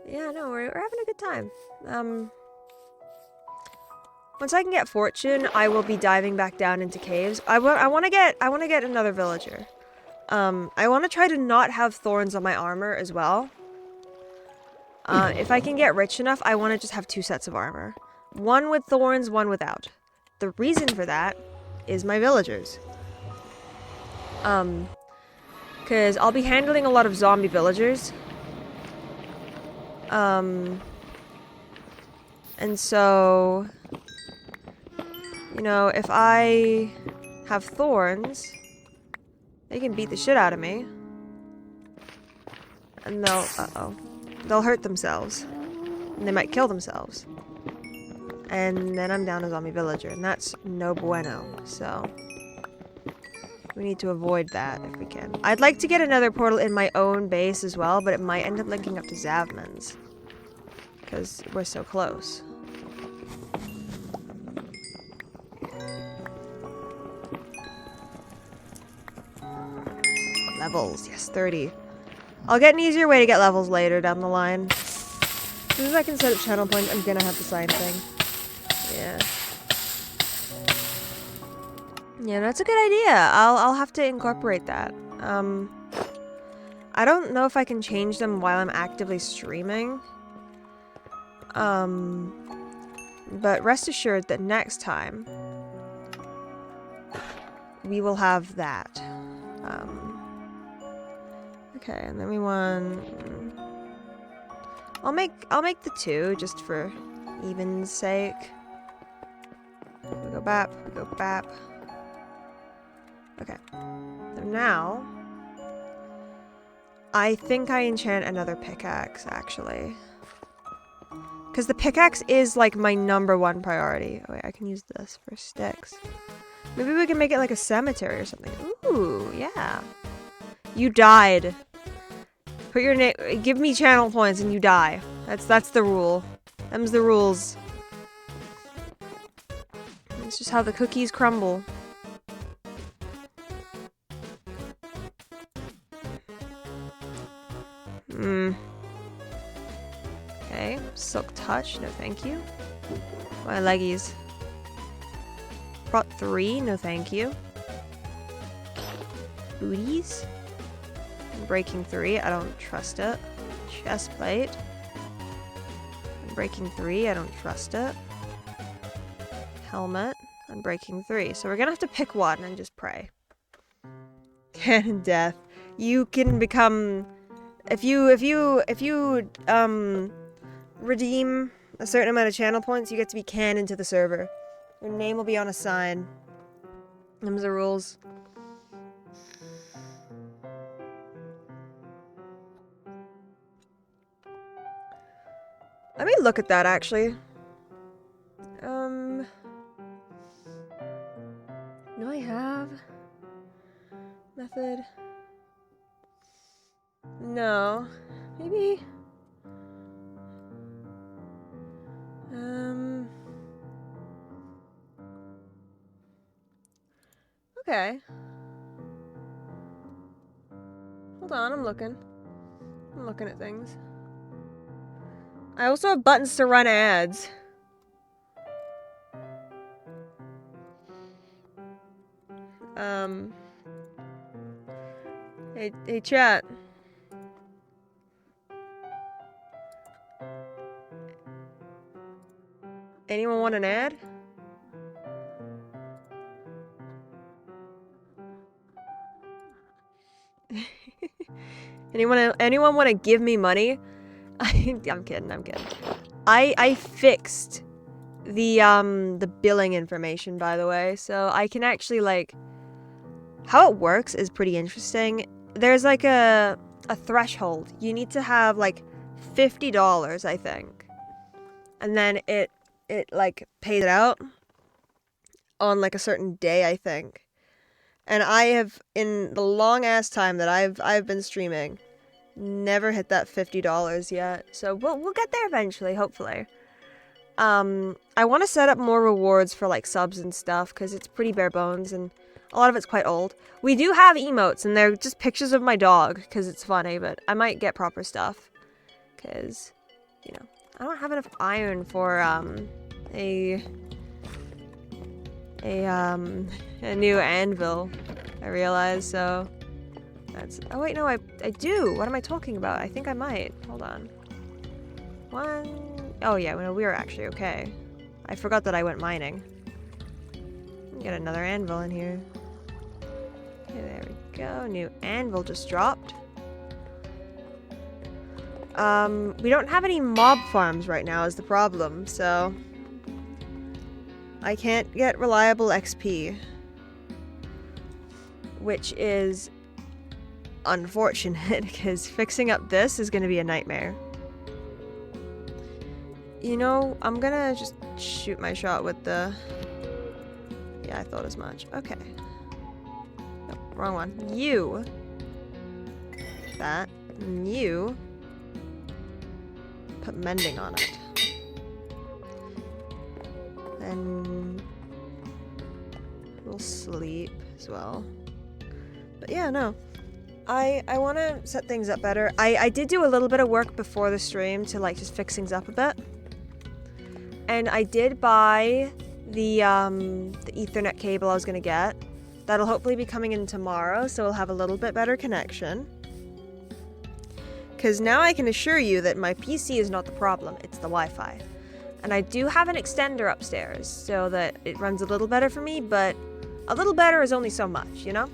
Speaker 1: Yeah, no, we're having a good time. Once I can get fortune, I will be diving back down into caves. I want to get another villager. I want to try to not have thorns on my armor as well. If I can get rich enough, I want to just have 2 sets of armor. One with thorns, one without. The reason for that is my villagers. Because I'll be handling a lot of zombie villagers. And so, you know, if I have thorns, they can beat the shit out of me. And they'll hurt themselves. And they might kill themselves. And then I'm down a zombie villager, and that's no bueno, so we need to avoid that if we can. I'd like to get another portal in my own base as well, but it might end up linking up to Zavman's. Because we're so close. Levels, yes, 30. I'll get an easier way to get levels later down the line. As soon as I can set up channel points, I'm gonna have the sign thing. Yeah. Yeah, that's a good idea. I'll have to incorporate that. I don't know if I can change them while I'm actively streaming. But rest assured that next time we will have that. Okay, and then we want. I'll make the 2 just for even's sake. We go bap, we go bap. Okay. So now I think I enchant another pickaxe, actually. Because the pickaxe is like my #1 priority. Oh wait, I can use this for sticks. Maybe we can make it like a cemetery or something. Ooh, yeah. You died. Put your name. Give me channel points and you die. That's the rule. Them's the rules. It's just how the cookies crumble. Okay, silk touch, no thank you. My leggies. Brought 3, no thank you. Booties. Breaking 3, I don't trust it. Chest plate. Breaking 3, I don't trust it. Helmet. Unbreaking 3. So we're gonna have to pick one and just pray. Canon death. You can become. If you redeem a certain amount of channel points, you get to be canon to the server. Your name will be on a sign. Them's the rules. Let me look at that, actually. Do I have method? No. Maybe. Okay. Hold on, I'm looking. I'm looking at things. I also have buttons to run ads. Hey chat. Anyone want an ad? Anyone want to give me money? I'm kidding. I fixed the billing information, by the way. So I can actually, like, how it works is pretty interesting. There's like a threshold. You need to have like $50, I think. And then it like pays it out on like a certain day, I think. And I have, in the long ass time that I've been streaming, never hit that $50 yet. So we'll get there eventually, hopefully. I want to set up more rewards for like subs and stuff because it's pretty bare bones and a lot of it's quite old. We do have emotes and they're just pictures of my dog because it's funny, but I might get proper stuff because, you know, I don't have enough iron for a new anvil, I realize. So that's, oh wait, no, I do. What am I talking about? I think I might. Hold on. Oh yeah, well, we were actually okay. I forgot that I went mining. Get another anvil in here. Okay, there we go. New anvil just dropped. We don't have any mob farms right now is the problem, so I can't get reliable XP, which is unfortunate because fixing up this is going to be a nightmare. You know, I'm gonna just shoot my shot with the... Yeah, I thought as much. Okay. Nope, wrong one. You. That. And you. Put mending on it. Then we'll sleep as well. But yeah, no. I want to set things up better. I did do a little bit of work before the stream to like just fix things up a bit. And I did buy the Ethernet cable I was gonna get. That'll hopefully be coming in tomorrow, so we'll have a little bit better connection. Because now I can assure you that my PC is not the problem, it's the Wi-Fi. And I do have an extender upstairs, so that it runs a little better for me, but a little better is only so much, you know?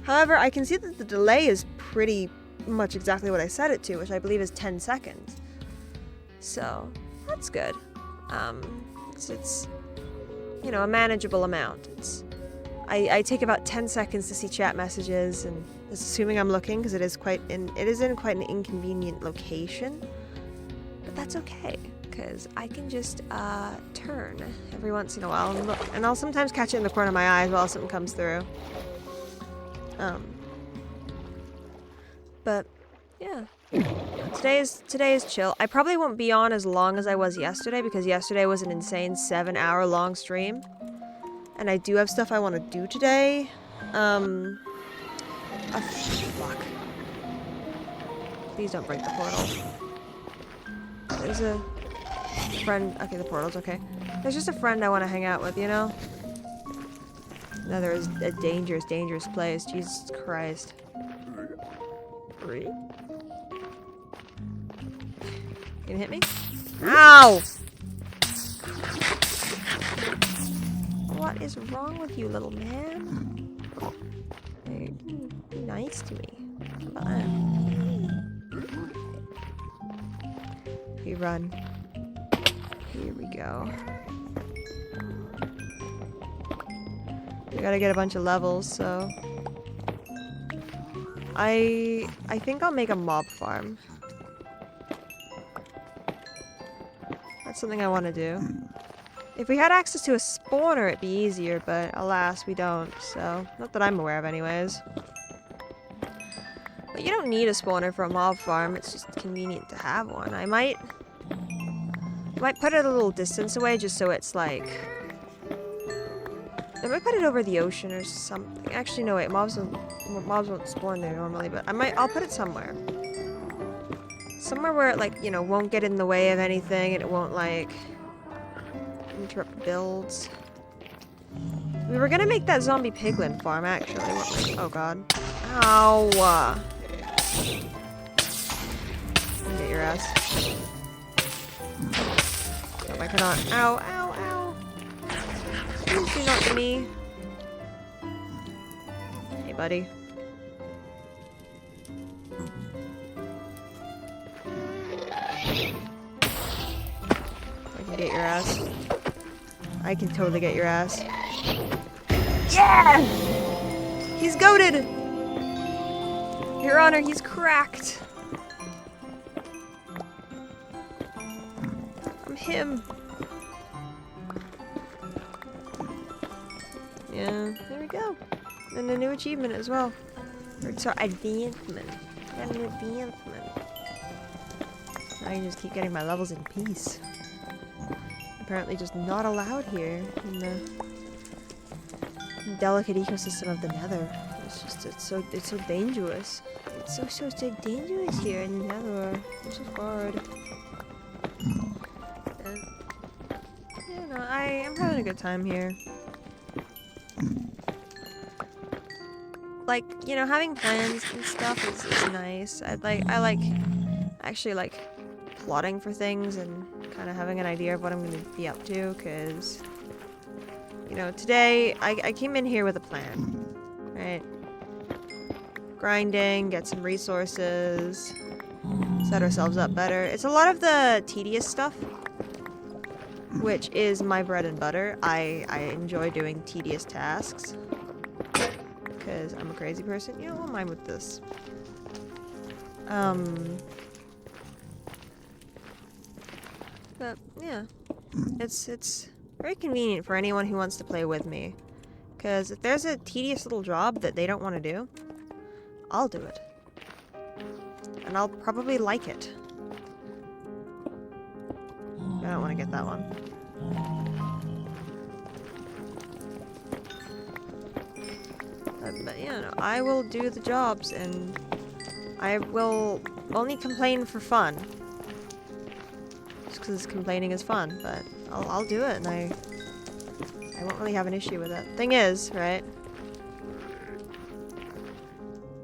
Speaker 1: However, I can see that the delay is pretty much exactly what I set it to, which I believe is 10 seconds. So, that's good. It's you know, a manageable amount. I take about 10 seconds to see chat messages, and that's assuming I'm looking because it is in quite an inconvenient location. But that's okay because I can just turn every once in a while and look, and I'll sometimes catch it in the corner of my eye while something comes through. But yeah. Today is chill. I probably won't be on as long as I was yesterday because yesterday was an insane 7-hour long stream. And I do have stuff I want to do today. Fuck. Please don't break the portal. There's a friend. Okay, the portal's okay. There's just a friend I want to hang out with, you know? Another is a dangerous, dangerous place. Jesus Christ. You gonna hit me? Ow! What is wrong with you, little man? Hey, be nice to me. Come on. You run. Here we go. We gotta get a bunch of levels, so... I think I'll make a mob farm. That's something I want to do. If we had access to a spawner, it'd be easier, but alas, we don't, so... Not that I'm aware of, anyways. But you don't need a spawner for a mob farm, it's just convenient to have one. I might put it a little distance away, just so it's like... I might put it over the ocean or something. Actually, no, wait, mobs won't spawn there normally, but I'll put it somewhere. Somewhere where it, like, you know, won't get in the way of anything, and it won't, like, interrupt builds. We were gonna make that zombie piglin farm, actually. Oh, God. Ow! Get your ass. Oh, I cannot. Ow, ow, ow! Please do not to me. Hey, buddy. I can get your ass. I can totally get your ass. Yeah! He's goated! Your Honor, he's cracked. I'm him. Yeah, there we go. And a new achievement as well. Or, sorry, advancement. Got an advancement. I can just keep getting my levels in peace. Apparently just not allowed here in the delicate ecosystem of the Nether. It's just, it's so dangerous. It's so dangerous here in the Nether. It's just hard. And, you know, I'm having a good time here. Like, you know, having plans and stuff is nice. I like actually like plotting for things and kind of having an idea of what I'm going to be up to, because, you know, today I came in here with a plan, right? Grinding, get some resources, set ourselves up better. It's a lot of the tedious stuff, which is my bread and butter. I enjoy doing tedious tasks, because I'm a crazy person. You know, what am I with this? But, yeah. It's very convenient for anyone who wants to play with me. Because if there's a tedious little job that they don't want to do, I'll do it. And I'll probably like it. I don't want to get that one. But yeah, no, I will do the jobs, and I will only complain for fun. Just because complaining is fun, but I'll do it, and I won't really have an issue with it. Thing is, right?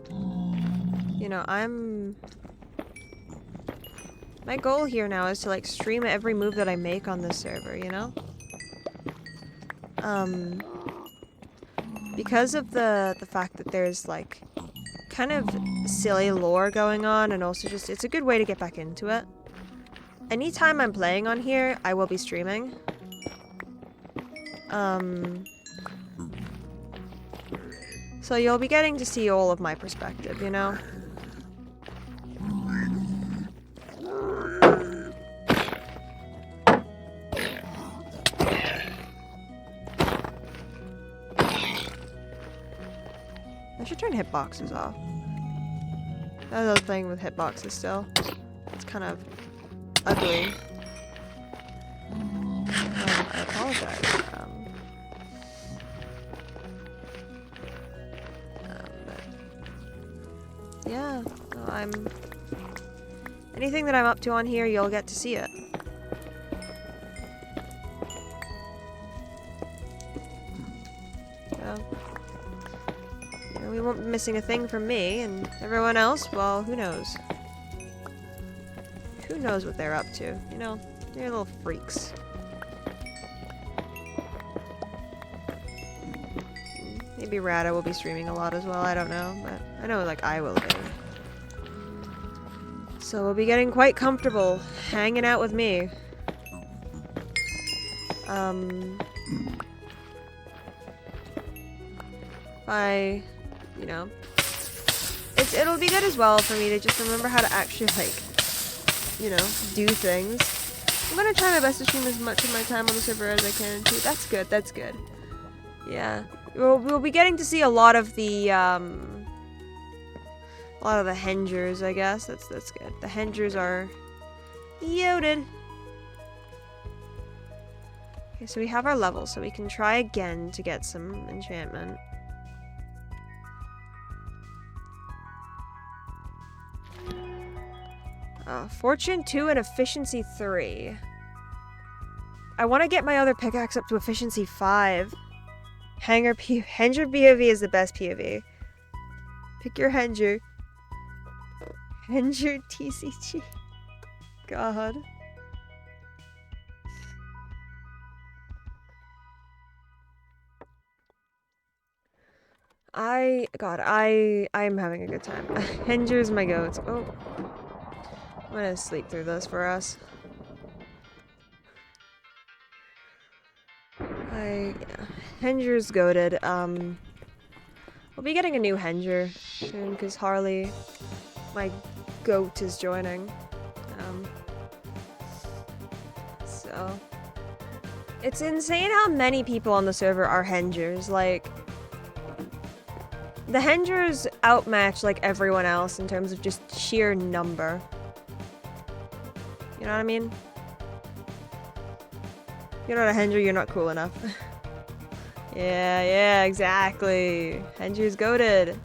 Speaker 1: You know, my goal here now is to, like, stream every move that I make on this server, you know? Because of the fact that there's, like, kind of silly lore going on, and also just, it's a good way to get back into it. Anytime I'm playing on here, I will be streaming. So you'll be getting to see all of my perspective, you know? I should turn hitboxes off. I love playing with hitboxes still. It's kind of ugly. I apologize. But yeah, no, anything that I'm up to on here, you'll get to see it. So, you know, we won't be missing a thing from me, and everyone else, well, who knows? Who knows what they're up to, you know? They're little freaks. Maybe Rada will be streaming a lot as well, I don't know, but I know, like, I will be. So we'll be getting quite comfortable hanging out with me. You know, it'll be good as well for me to just remember how to actually, like, you know, do things. I'm gonna try my best to stream as much of my time on the server as I can too. That's good, that's good. Yeah. We'll be getting to see a lot of the hengers, I guess. That's good. The hengers are yoded. Okay, so we have our level, so we can try again to get some enchantment. Fortune 2 and Efficiency 3. I want to get my other pickaxe up to Efficiency 5. Henger POV is the best POV. Pick your Henger. Henger TCG. God. I'm having a good time. Henger's my goat. Oh. I'm gonna sleep through this for us. Henger's goated. We'll be getting a new Henger soon because Harley, my goat, is joining. So it's insane how many people on the server are Hengers. Like, the Hengers outmatch like everyone else in terms of just sheer number. You know what I mean? You're not a Henger, you're not cool enough. Yeah, exactly. Henger's goated.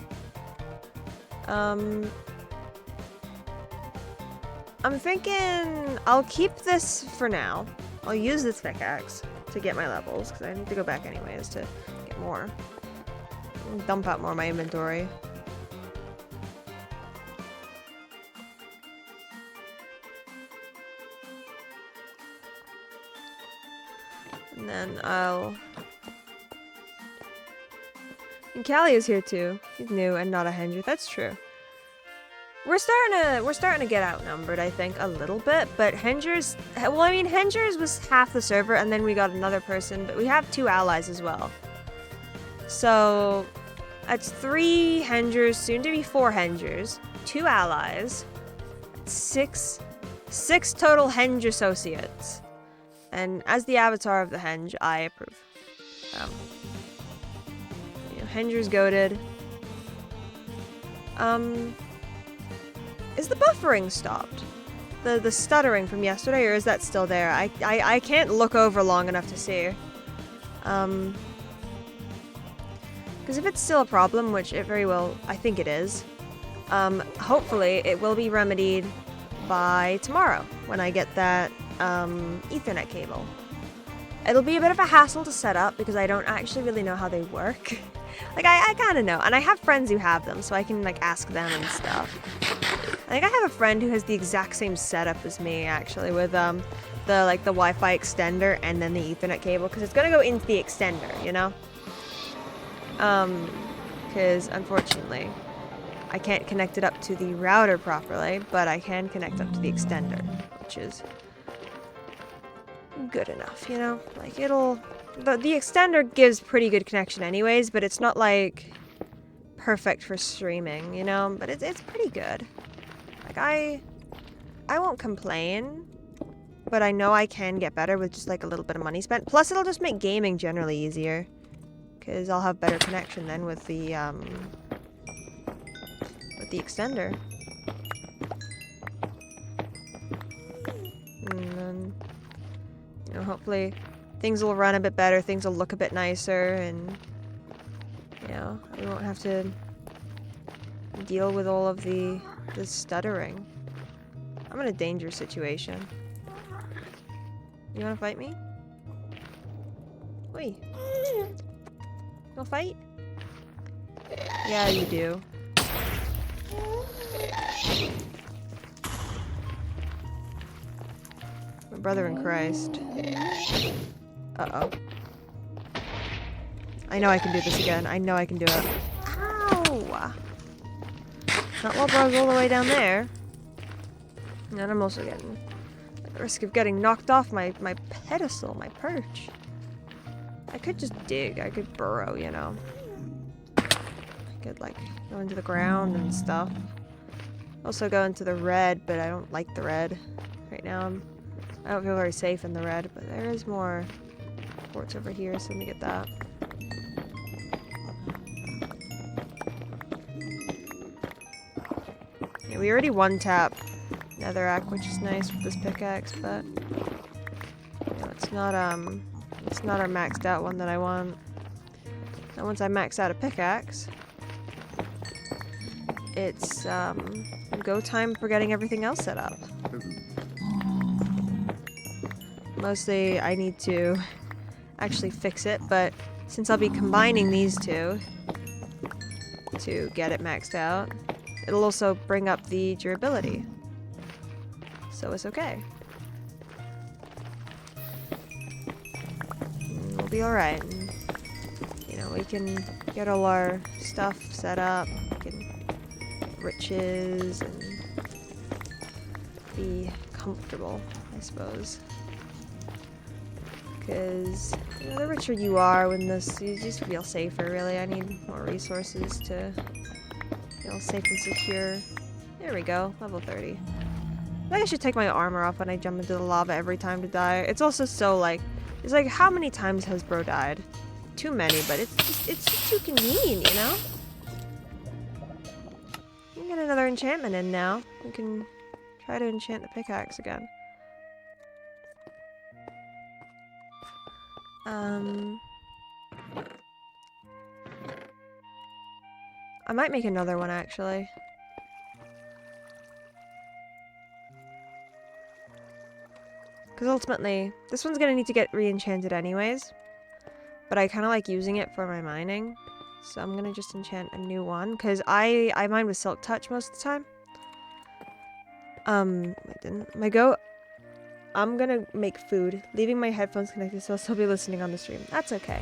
Speaker 1: I'm thinking I'll keep this for now. I'll use this pickaxe to get my levels, because I need to go back anyways to get more. Dump out more of my inventory. And then I'll... And Callie is here too. He's new and not a Henger. That's true. We're starting to get outnumbered, I think, a little bit, but Hengers... Well, I mean, Hengers was half the server, and then we got another person, but we have 2 allies as well. So, that's 3 Hengers, soon to be 4 Hengers, 2 allies, 6 total Henge associates. And as the avatar of the Henge, I approve. Henger's goated. Is the buffering stopped? The stuttering from yesterday, or is that still there? I can't look over long enough to see. Because if it's still a problem, which it very well, I think it is, hopefully it will be remedied by tomorrow when I get that Ethernet cable. It'll be a bit of a hassle to set up because I don't actually really know how they work. Like, I kind of know, and I have friends who have them, so I can, like, ask them and stuff. I think I have a friend who has the exact same setup as me, actually, with, the Wi-Fi extender and then the Ethernet cable, because it's gonna go into the extender, you know? Because, unfortunately, I can't connect it up to the router properly, but I can connect up to the extender, which is good enough, you know? Like, it'll... The extender gives pretty good connection anyways, but it's not, like, perfect for streaming, you know? But it's pretty good. Like, I won't complain, but I know I can get better with just, like, a little bit of money spent. Plus, it'll just make gaming generally easier, because I'll have better connection then with the extender. And then, you know, hopefully things will run a bit better, things will look a bit nicer, and, you know, we won't have to deal with all of the stuttering. I'm in a dangerous situation. You wanna fight me? Oi. No fight? Yeah, you do. My brother in Christ. Uh-oh. I know I can do this again. I know I can do it. Ow! Not while bro's all the way down there. And I'm also getting at the risk of getting knocked off my pedestal, my perch. I could just dig. I could burrow, you know. I could, like, go into the ground and stuff. Also go into the red, but I don't like the red. Right now, I don't feel very safe in the red, but there is more quartz over here, so let me get that. Yeah, we already one-tap netherrack, which is nice with this pickaxe, but you know, it's not our maxed out one that I want. Now once I max out a pickaxe, it's go time for getting everything else set up. Mostly I need to actually fix it, but since I'll be combining these two to get it maxed out, it'll also bring up the durability. So it's okay. And we'll be alright. You know, we can get all our stuff set up, we can get riches and be comfortable, I suppose. Because the richer you are when this, you just feel safer, really. I need more resources to feel safe and secure. There we go, level 30. I think I should take my armor off when I jump into the lava every time to die. It's also so like, it's like, how many times has bro died? Too many, but it's just too convenient, you know? We can get another enchantment in now. We can try to enchant the pickaxe again. I might make another one, actually. Because ultimately, this one's gonna need to get re-enchanted anyways. But I kind of like using it for my mining. So I'm gonna just enchant a new one. Because I mine with Silk Touch most of the time. Wait, didn't my go... I'm gonna make food, leaving my headphones connected so I'll still be listening on the stream. That's okay.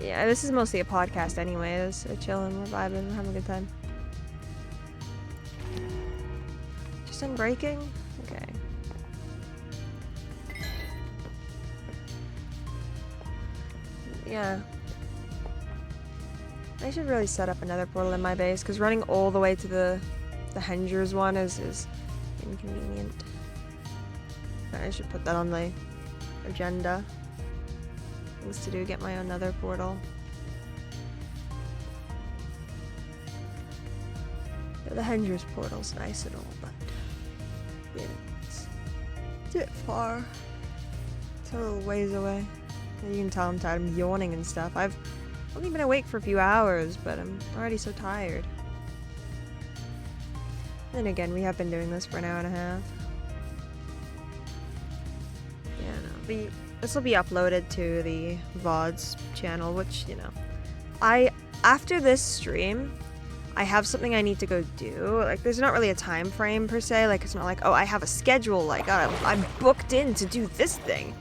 Speaker 1: Yeah, this is mostly a podcast anyways. We're chilling, we're vibing, we're having a good time. Just unbreaking? Okay. Yeah. I should really set up another portal in my base, because running all the way to the Hengers one is inconvenient. I should put that on the agenda. Things to do, get my own nether portal. Yeah, the Hengers portal's nice and all, but yeah, it's a bit far. It's a little ways away. You can tell I'm tired. I'm yawning and stuff. I've only been awake for a few hours, but I'm already so tired. Then again, we have been doing this for an hour and a half. Yeah, no. This will be uploaded to the VODs channel, which, you know, after this stream, I have something I need to go do. Like, there's not really a time frame per se. Like, it's not like, oh, I have a schedule. Like, I'm booked in to do this thing.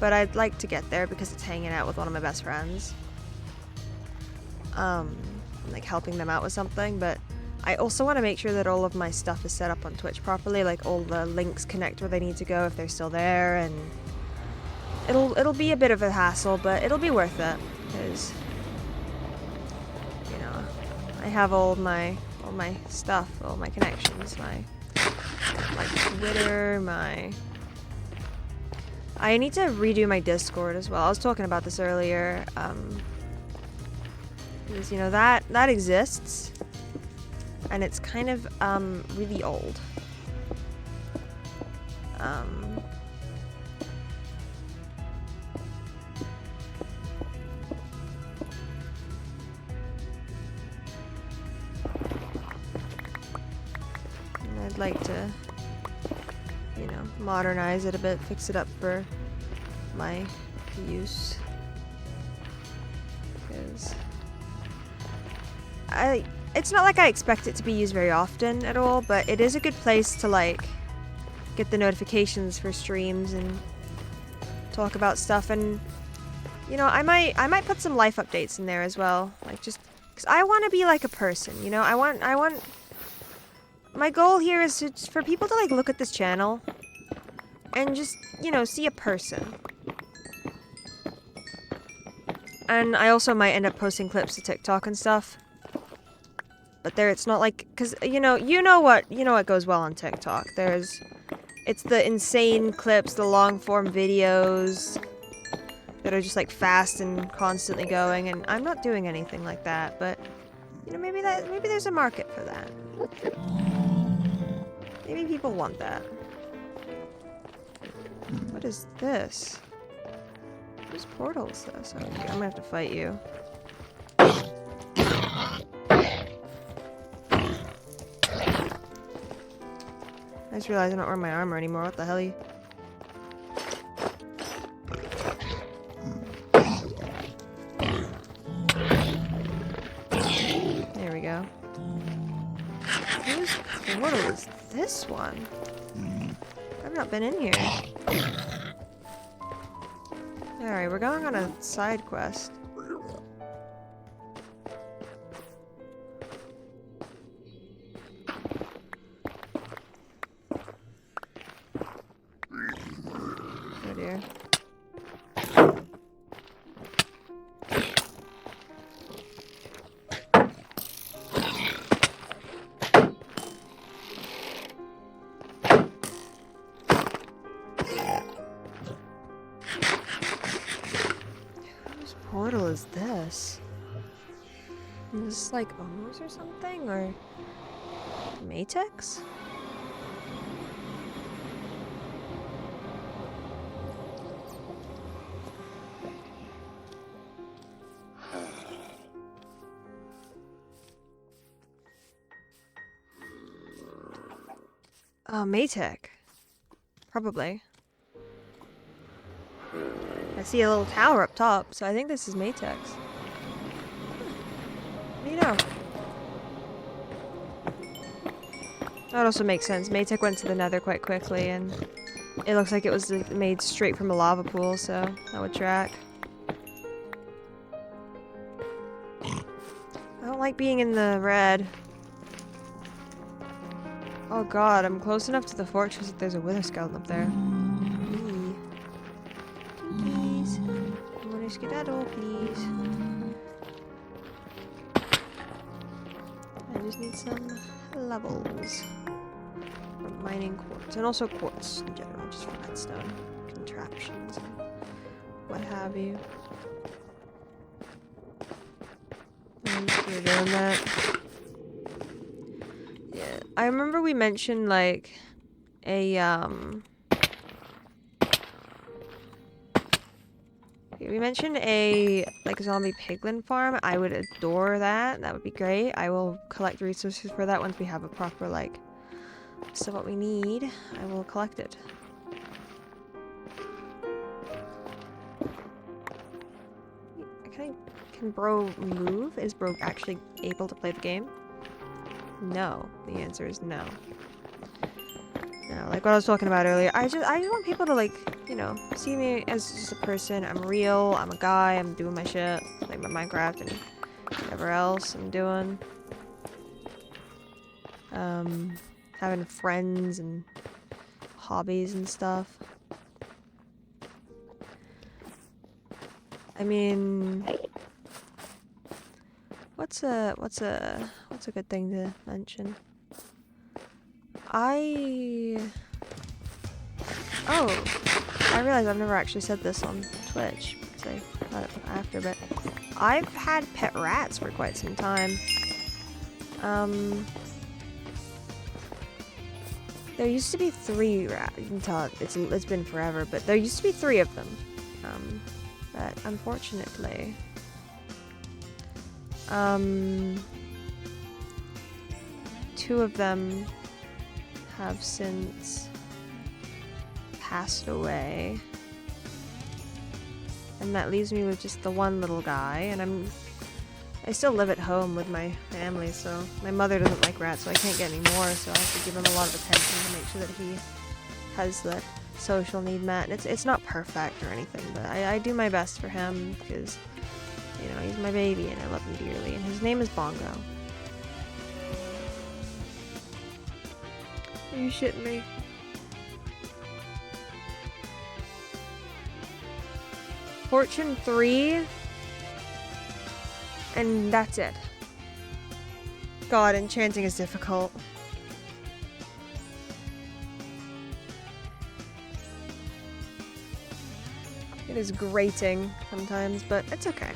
Speaker 1: But I'd like to get there because it's hanging out with one of my best friends. Like helping them out with something, but I also want to make sure that all of my stuff is set up on Twitch properly, like all the links connect where they need to go if they're still there, and it'll be a bit of a hassle, but it'll be worth it, because, you know, I have all my stuff, all my connections, my Twitter, I need to redo my Discord as well. I was talking about this earlier. Because, you know, that exists, and it's kind of really old. And I'd like to, you know, modernize it a bit, fix it up for my use. Because it's not like I expect it to be used very often at all, but it is a good place to, like, get the notifications for streams and talk about stuff. And, you know, I might put some life updates in there as well, like, just because I want to be like a person, you know. I want my goal here is for people to, like, look at this channel and just, you know, see a person. And I also might end up posting clips to TikTok and stuff. But there, it's not like, because, you know what goes well on TikTok. It's the insane clips, the long-form videos that are just, like, fast and constantly going, and I'm not doing anything like that, but, you know, maybe there's a market for that. Maybe people want that. What is this? Whose portal is this? Okay, I'm gonna have to fight you. I just realized I'm not wearing my armor anymore. What the hell? There we go. Whose portal is this one? I've not been in here. Alright, we're going on a side quest. Oh dear. portal is this? Is this like O's or something? Or Matex? Oh, Maytech. Probably. I see a little tower up top, so I think this is Maytex. What do you know? That also makes sense. Maytech went to the Nether quite quickly, and it looks like it was made straight from a lava pool, so that would track. I don't like being in the red. Oh god, I'm close enough to the fortress that there's a wither skeleton up there. Please. I want to skedaddle, please. I just need some levels. For mining quartz. And also quartz in general, just for redstone contraptions and what have you. I'm just doing that. Yeah, I remember we mentioned like a we mentioned a like zombie piglin farm. I would adore that. That would be great. I will collect resources for that once we have a proper like list of what we need. I will collect it. Can bro move? Is bro actually able to play the game? No. The answer is no. No, like what I was talking about earlier. I just want people to like, you know, see me as just a person. I'm real. I'm a guy. I'm doing my shit, like my Minecraft and whatever else I'm doing. Having friends and hobbies and stuff. I mean, what's a good thing to mention? I realize I've never actually said this on Twitch, because I thought it after, but I've had pet rats for quite some time. There used to be 3 rats. You can tell it's been forever, but there used to be 3 of them. But unfortunately, 2 of them have since passed away, and that leaves me with just the one little guy, and I still live at home with my family, so my mother doesn't like rats, so I can't get any more, so I have to give him a lot of attention to make sure that he has the social need met. And it's not perfect or anything, but I do my best for him, because, you know, he's my baby and I love him dearly, and his name is Bongo. Are you shitting me? Fortune 3, and that's it. God, enchanting is difficult. It is grating sometimes, but it's okay.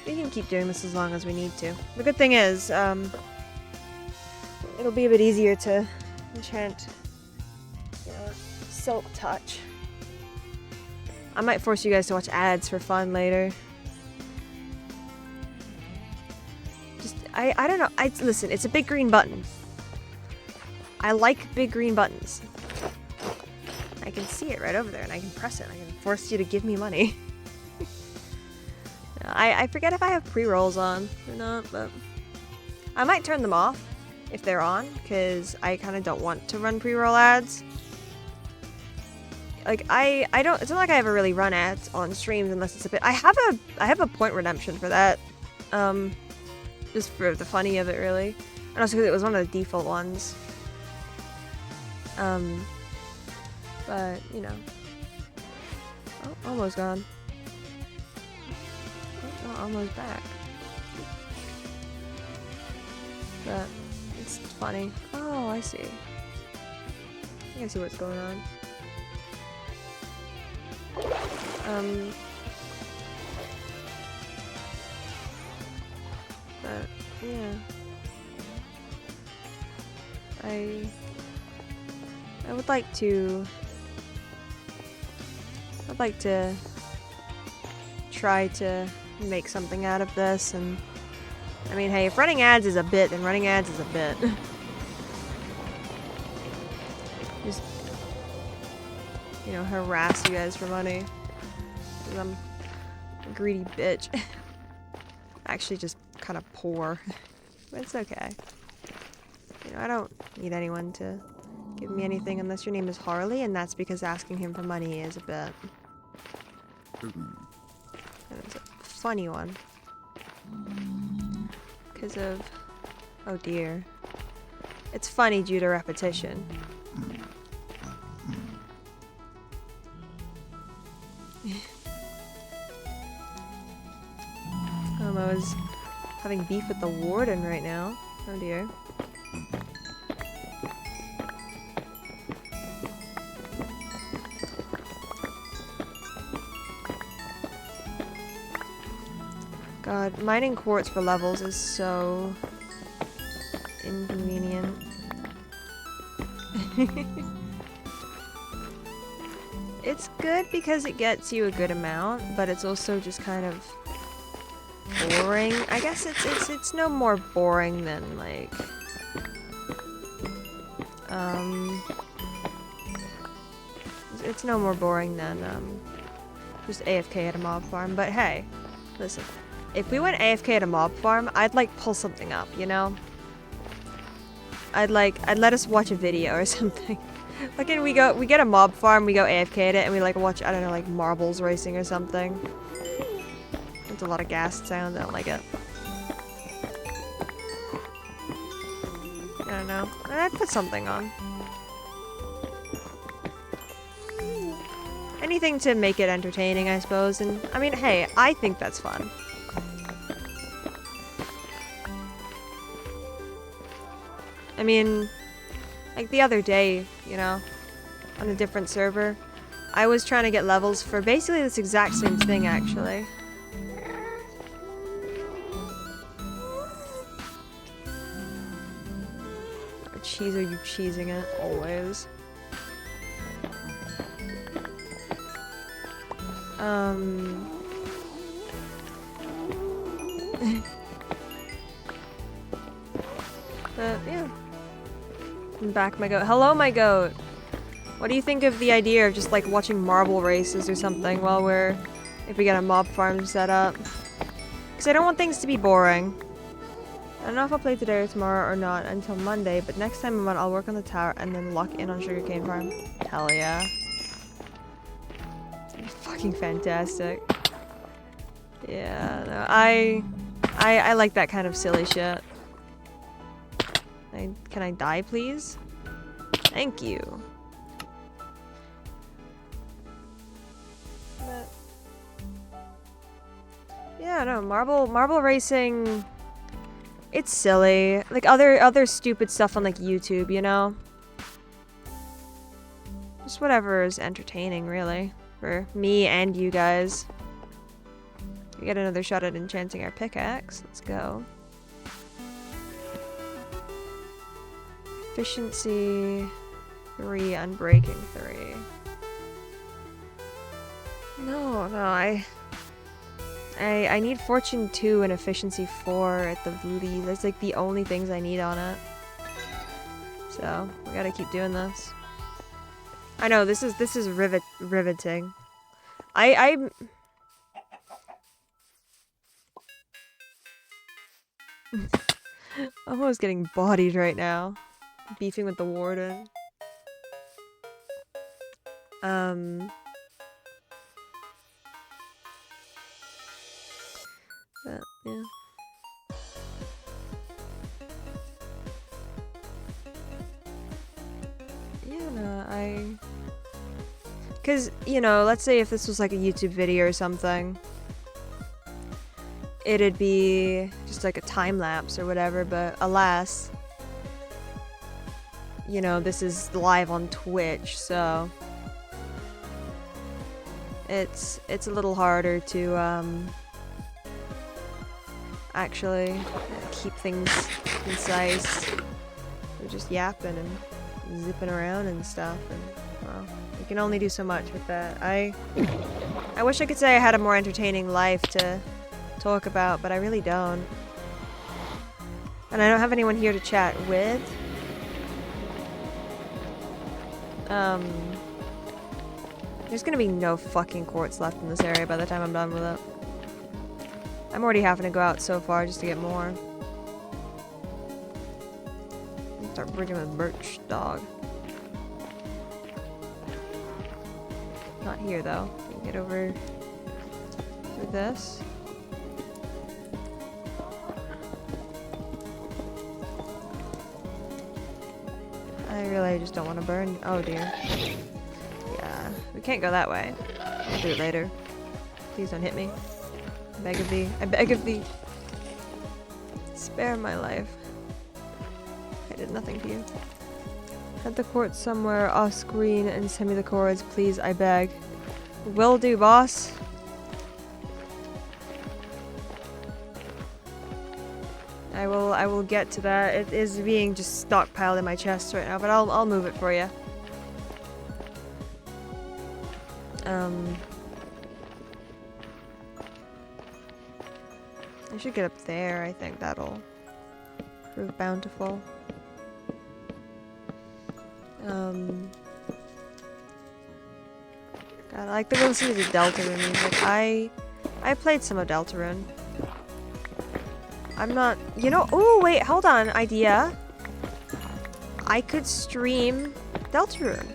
Speaker 1: We can keep doing this as long as we need to. The good thing is, it'll be a bit easier to enchant, you know, Silk Touch. I might force you guys to watch ads for fun later. Just, I don't know. Listen, it's a big green button. I like big green buttons. I can see it right over there, and I can press it, and I can force you to give me money. I forget if I have pre-rolls on or not, but I might turn them off if they're on, because I kind of don't want to run pre-roll ads. Like, I don't, it's not like I ever really run ads on streams unless it's a bit, I have a point redemption for that, just for the funny of it, really, and also because it was one of the default ones, but, you know, oh, almost gone, oh, almost back, but it's funny. Oh, I see. I think I see what's going on. yeah. I would like to... I'd like to try to make something out of this, and I mean, hey, if running ads is a bit, then running ads is a bit. Just, you know, harass you guys for money. 'Cause I'm a greedy bitch. Actually, just kind of poor. But it's okay. You know, I don't need anyone to give me anything unless your name is Harley, and that's because asking him for money is a bit. And it's a funny one. Because of... Oh dear. It's funny due to repetition. I was having beef with the warden right now. Oh dear. God, mining quartz for levels is so inconvenient. It's good because it gets you a good amount, but it's also just kind of boring. I guess it's no more boring than like it's no more boring than just AFK at a mob farm. But hey, listen. If we went AFK at a mob farm, I'd like pull something up, you know? I'd let us watch a video or something. Like we get a mob farm, we go AFK at it, and we like watch, I don't know, like marbles racing or something. It's a lot of gas sound, I don't like it. I don't know. I'd put something on. Anything to make it entertaining, I suppose, and I mean, hey, I think that's fun. I mean, like the other day, you know, on a different server, I was trying to get levels for basically this exact same thing, actually. Oh, cheese, are you cheesing it? Always. But, yeah. I'm back, my goat. Hello, my goat! What do you think of the idea of just, like, watching marble races or something while if we get a mob farm set up? Because I don't want things to be boring. I don't know if I'll play today or tomorrow or not until Monday, but next time I'm on, I'll work on the tower and then lock in on sugarcane farm. Hell yeah. It's fucking fantastic. Yeah, no, I like that kind of silly shit. Can I die, please? Thank you. But, yeah, no, marble racing. It's silly. Like other stupid stuff on like YouTube, you know? Just whatever is entertaining, really, for me and you guys. We get another shot at enchanting our pickaxe. Let's go. Efficiency 3, unbreaking 3. No, I need fortune 2 and efficiency 4 at the least. That's like the only things I need on it. So we gotta keep doing this. I know this is riveting. I'm almost getting bodied right now. Beefing with the warden. But, yeah. Yeah, no, because, you know, let's say if this was like a YouTube video or something, it'd be just like a time lapse or whatever, but alas, you know, this is live on Twitch, so it's a little harder to actually keep things concise. We're just yapping and zipping around and stuff, and well, we can only do so much with that. I wish I could say I had a more entertaining life to talk about, but I really don't. And I don't have anyone here to chat with. There's gonna be no fucking quartz left in this area by the time I'm done with it. I'm already having to go out so far just to get more. Start bridging with birch, dog. Not here though. We can get over through this. I really just don't want to burn. Oh dear. Yeah, we can't go that way. I'll do it later. Please don't hit me. I beg of thee. I beg of thee. Spare my life. I did nothing to you. Head the quartz somewhere off screen and send me the cords, please, I beg. Will do, boss. I will get to that. It is being just stockpiled in my chest right now, but I'll move it for you. I should get up there. I think that'll prove bountiful. God, I like to go listen to the Deltarune music. I played some of Deltarune. I'm not, you know, oh wait, hold on, idea. I could stream Deltarune.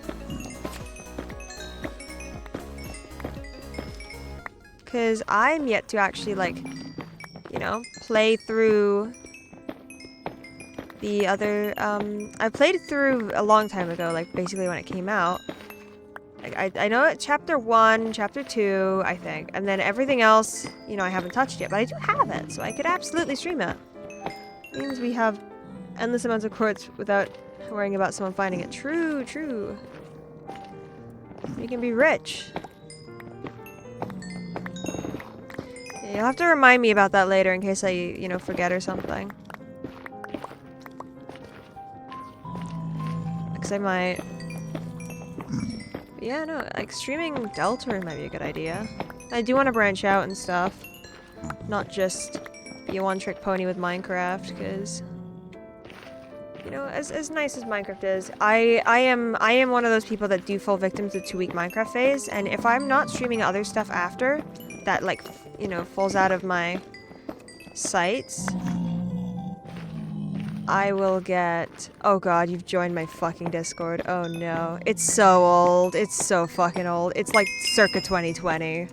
Speaker 1: Cause I'm yet to actually like, you know, play through the other, I played it through a long time ago, like basically when it came out. Like, I know chapter 1, chapter 2, I think, and then everything else, you know, I haven't touched yet, but I do have it, so I could absolutely stream it. Means we have endless amounts of quartz without worrying about someone finding it. True, true. We can be rich. Yeah, you'll have to remind me about that later in case I, you know, forget or something. Because I might... Yeah, no, like streaming Deltarune might be a good idea. I do want to branch out and stuff. Not just be a one-trick pony with Minecraft, because... You know, as nice as Minecraft is, I am one of those people that do fall victim to the 2-week Minecraft phase, and if I'm not streaming other stuff after, that like, you know, falls out of my sights, I will get... Oh god, you've joined my fucking Discord. Oh no. It's so old. It's so fucking old. It's like circa 2020.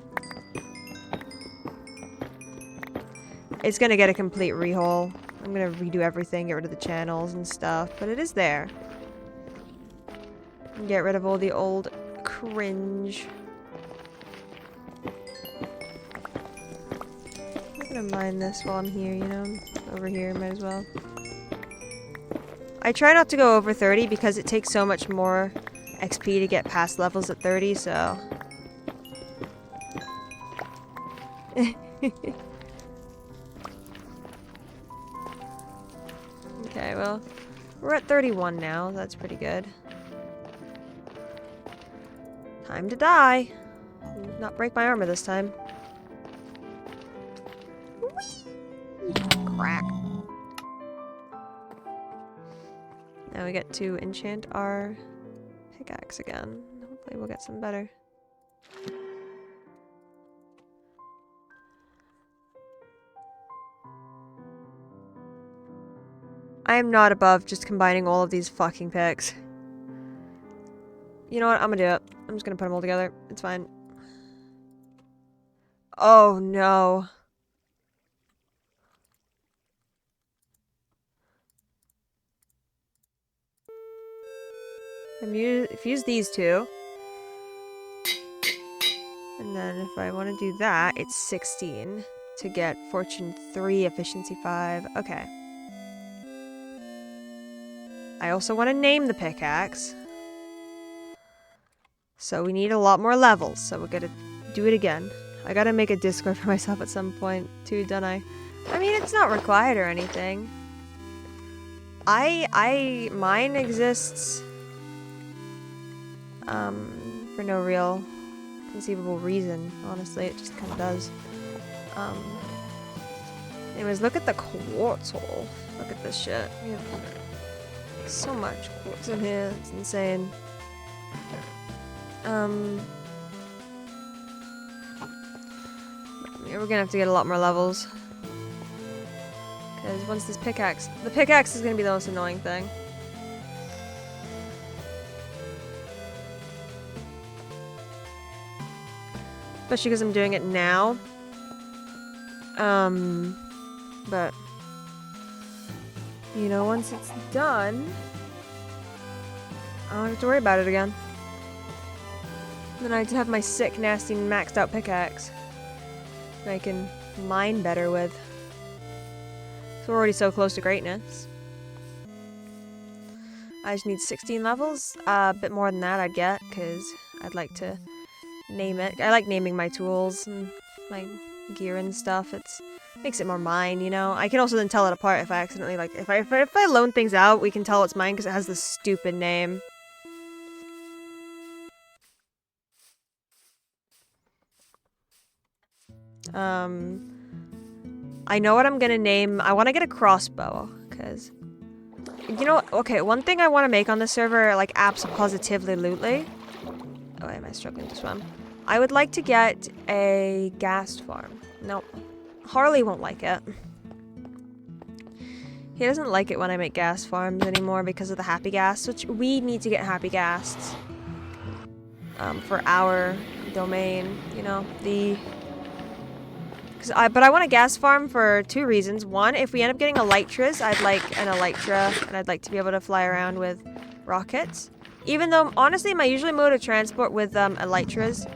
Speaker 1: It's gonna get a complete rehaul. I'm gonna redo everything, get rid of the channels and stuff, but it is there. And get rid of all the old cringe. I'm gonna mine this while I'm here, you know? Over here, might as well. I try not to go over 30 because it takes so much more XP to get past levels at 30, so... Okay, well, we're at 31 now. That's pretty good. Time to die. Not break my armor this time. Whee! Crack. Now we get to enchant our pickaxe again. Hopefully we'll get some better. I am not above just combining all of these fucking picks. You know what? I'm gonna do it. I'm just gonna put them all together. It's fine. Oh no. If use these two. And then if I want to do that, it's 16 to get Fortune 3, Efficiency 5. Okay. I also want to name the pickaxe. So we need a lot more levels, so we're gonna do it again. I gotta make a Discord for myself at some point too, don't I? I mean, it's not required or anything. Mine exists, for no real conceivable reason, honestly. It just kind of does. Anyways, look at the quartz hole. Look at this shit. We have so much quartz in here. It's insane. Yeah, we're gonna have to get a lot more levels. Because once this pickaxe... The pickaxe is gonna be the most annoying thing. Especially because I'm doing it now. But... You know, once it's done... I don't have to worry about it again. Then I have my sick, nasty, maxed out pickaxe. That I can mine better with. So we're already so close to greatness. I just need 16 levels. A bit more than that I'd get, because I'd like to name it. I like naming my tools and my gear and stuff. It makes it more mine, you know? I can also then tell it apart if I accidentally, like, if I loan things out, we can tell it's mine because it has this stupid name. I know what I'm gonna name. I want to get a crossbow, because, you know, okay, one thing I want to make on this server, like, abso-positively-lutely. Oh, am I struggling to swim? I would like to get a gas farm. Nope. Harley won't like it. He doesn't like it when I make gas farms anymore because of the happy gas, which we need to get happy gas. For our domain, you know, but I want a gas farm for 2 reasons. One, if we end up getting elytras, I'd like an elytra, and I'd like to be able to fly around with rockets. Even though, honestly, my usual mode of transport with elytras,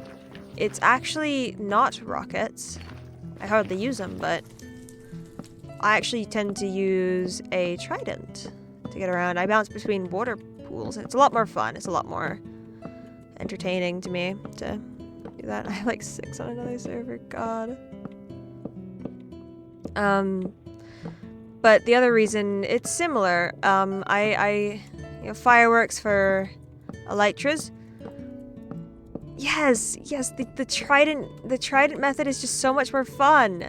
Speaker 1: it's actually not rockets. I hardly use them, but I actually tend to use a trident to get around. I bounce between water pools, and it's a lot more fun. It's a lot more entertaining to me to do that. I have like 6 on another server, god. But the other reason, it's similar. You know, fireworks for elytras. Yes, the trident method is just so much more fun.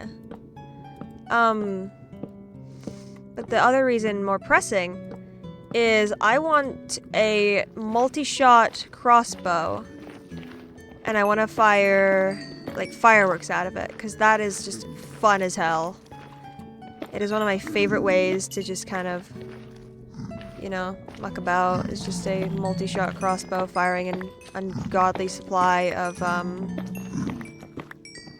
Speaker 1: But the other reason, more pressing, is I want a multi-shot crossbow, and I want to fire like fireworks out of it, because that is just fun as hell. It is one of my favorite ways to just kind of, you know, muck about. It's just a multi-shot crossbow firing an ungodly supply of,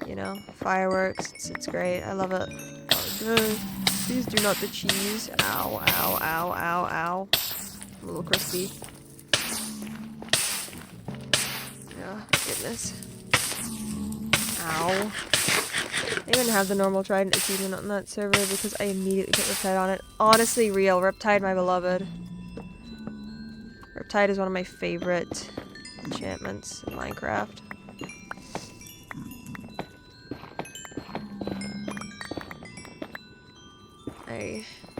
Speaker 1: you know, fireworks. It's great. I love it. Oh, please do not the cheese. Ow, ow, ow, ow, ow. I'm a little crispy. Oh, goodness. Ow. I even have the normal trident achievement on that server because I immediately put Riptide on it. Honestly, real. Riptide, my beloved. Riptide is one of my favorite enchantments in Minecraft.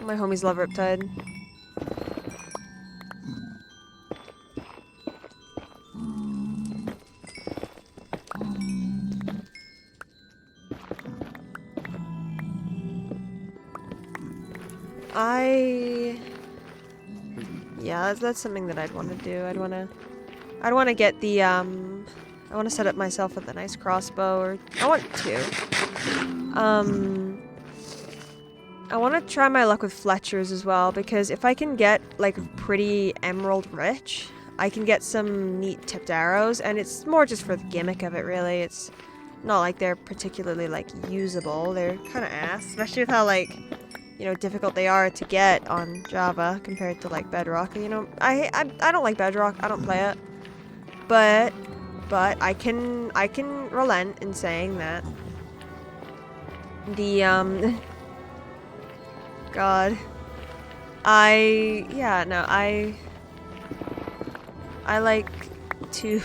Speaker 1: My homies love Riptide. Yeah, that's something that I'd want to do. I'd want to get the, I want to set up myself with a nice crossbow, or I want to. I want to try my luck with Fletchers as well, because if I can get, like, pretty emerald rich, I can get some neat tipped arrows, and it's more just for the gimmick of it, really. It's not like they're particularly, like, usable. They're kind of ass, especially with how, like, you know, difficult they are to get on Java compared to, like, Bedrock. You know, I don't like Bedrock. I don't play it. But I can relent in saying that the, God. I like to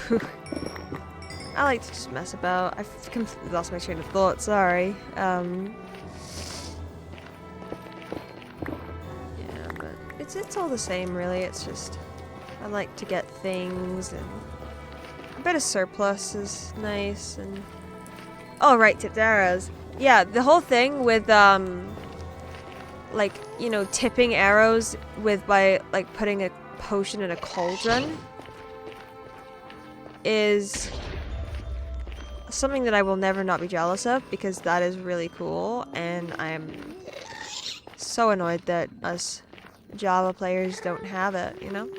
Speaker 1: I like to just mess about. I've completely lost my train of thought, sorry. it's all the same, really. It's just I like to get things, and a bit of surplus is nice. And oh, right, tipped arrows. Yeah, the whole thing with like, you know, tipping arrows by like putting a potion in a cauldron is something that I will never not be jealous of, because that is really cool, and I'm so annoyed that us Java players don't have it, you know?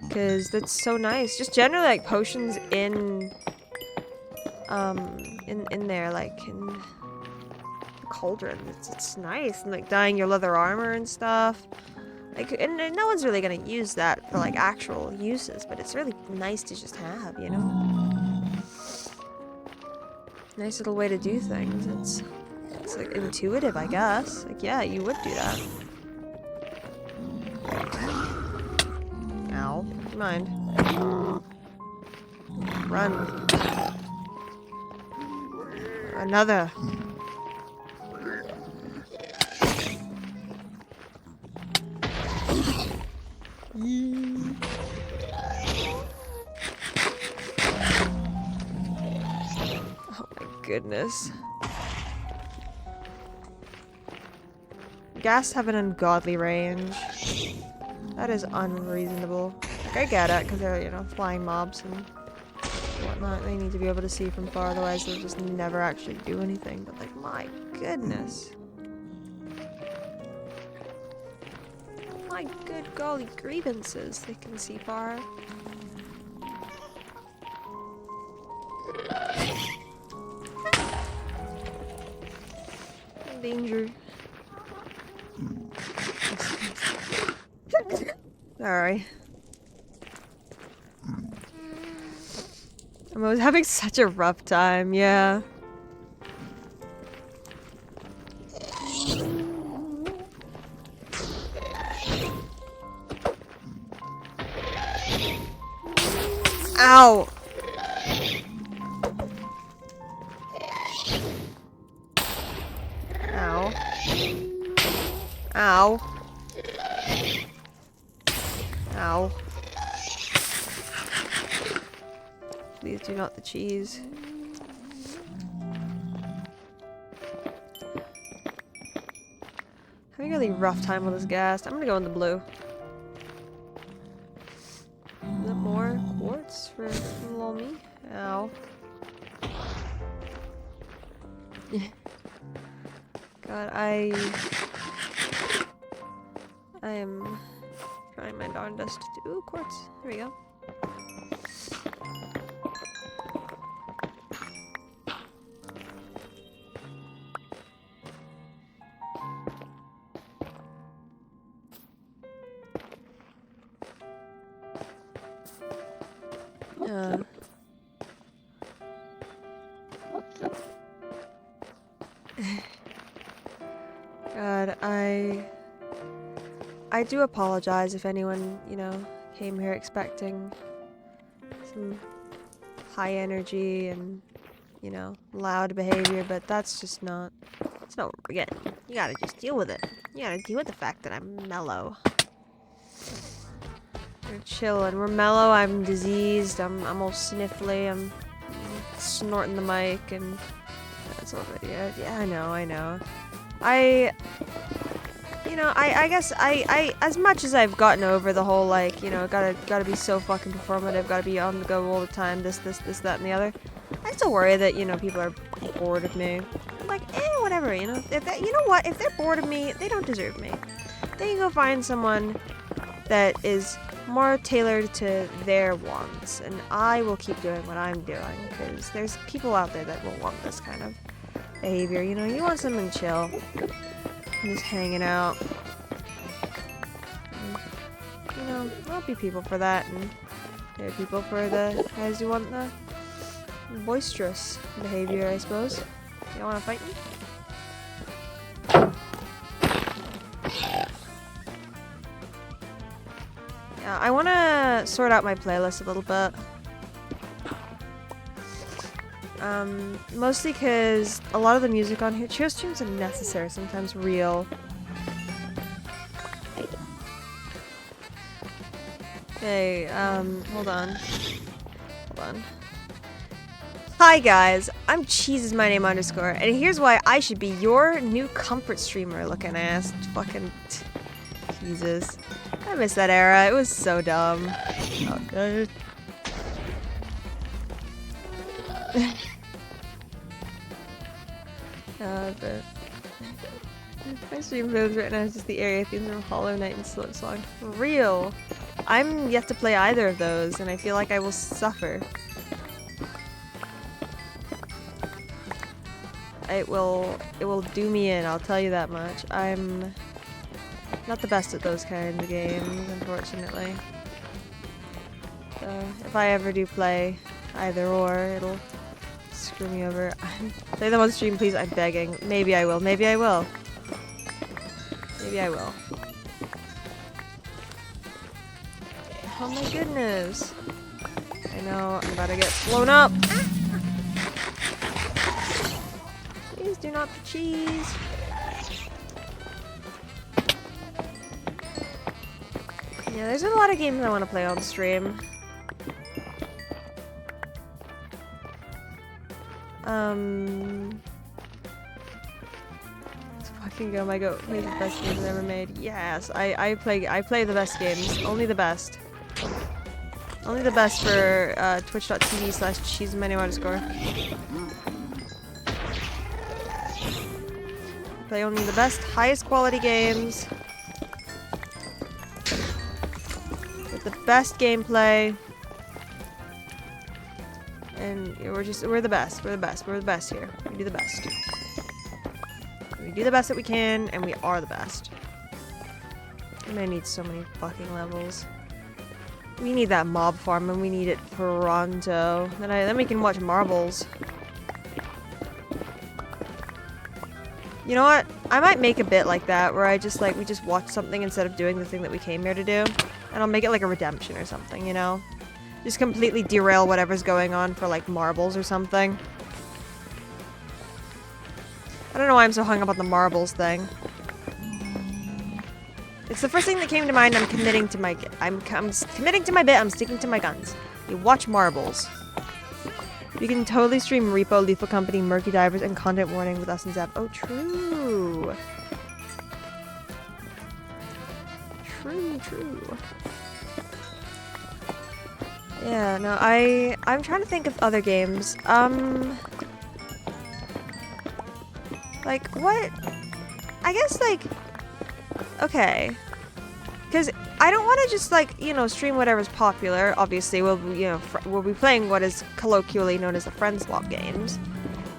Speaker 1: Because that's so nice. Just generally, like, potions in there, like, in the cauldron. It's nice. And, like, dyeing your leather armor and stuff. Like, and no one's really gonna use that for, like, actual uses, but it's really nice to just have, you know? Nice little way to do things. It's like, intuitive, I guess. Like, yeah, you would do that. Ow. Don't mind. Run. Another. Oh my goodness. Gas have an ungodly range. That is unreasonable. Like, I get it, because they're, you know, flying mobs and whatnot. They need to be able to see from far, otherwise they'll just never actually do anything. But, like, my goodness. My good golly grievances, they can see far. Danger. Sorry. I was having such a rough time, yeah. Ow! Ow. Ow. Ow. Please do not the cheese. Having a really rough time with this gas. I'm gonna go in the blue. Is that more quartz for little me? Ow. God, I am trying my darndest to do. Ooh, quartz. There we go. God, I do apologize if anyone, you know, came here expecting some high energy and, you know, loud behavior, but that's just not, it's not what we're getting. You gotta just deal with it. You gotta deal with the fact that I'm mellow. We're chilling. We're mellow, I'm diseased, I'm all sniffly, I'm snorting the mic, and that's all good. Yeah, I know. You know, I guess I as much as I've gotten over the whole, like, you know, gotta be so fucking performative, gotta be on the go all the time, this, that, and the other, I still worry that, you know, people are bored of me. I'm like, whatever, you know, you know what, if they're bored of me, they don't deserve me. They can go find someone that is more tailored to their wants, and I will keep doing what I'm doing, because there's people out there that will want this kind of behavior, you know, you want something chill. Just hanging out. And, you know, there'll be people for that, and there are people for the guys who want the boisterous behavior, I suppose. You wanna fight me? Yeah, I wanna sort out my playlist a little bit. Mostly because a lot of the music on here, Cheers tunes are necessary, sometimes real. Okay, hold on. Hold on. Hi guys, I'm CheesesMyName_, and here's why I should be your new comfort streamer looking ass. Fucking Jesus. I miss that era, it was so dumb. Okay. But my stream films right now is just the area themes from Hollow Knight and Slow Song. For real! I'm yet to play either of those, and I feel like I will suffer. It will do me in, I'll tell you that much. I'm not the best at those kinds of games, unfortunately. So, if I ever do play either or, it'll screw me over. Play them on stream, please, I'm begging. Maybe I will, maybe I will. Maybe I will. Oh my goodness. I know, I'm about to get blown up. Please do not the cheese. Yeah, there's a lot of games I want to play on stream. Let's fucking go, my goat plays the best games ever made. Yes, I play the best games. Only the best. Only the best for twitch.tv/CheesesMyName_. Play only the best, highest quality games. With the best gameplay. And we're the best. We're the best. We're the best here. We do the best. We do the best that we can, and we are the best. And I need so many fucking levels. We need that mob farm, and we need it pronto. Then we can watch marbles. You know what? I might make a bit like that, where we just watch something instead of doing the thing that we came here to do. And I'll make it like a redemption or something, you know? Just completely derail whatever's going on for, like, marbles or something. I don't know why I'm so hung up on the marbles thing. It's the first thing that came to mind. I'm committing to my bit. I'm sticking to my guns. You watch marbles. You can totally stream Repo, Lethal Company, Murky Divers, and Content Warning with us and Zap. Oh, true. True. Yeah, no, I'm trying to think of other games. Like, what? I guess, like, okay. Because I don't want to just, like, you know, stream whatever's popular. Obviously, we'll be playing what is colloquially known as the friend swap games.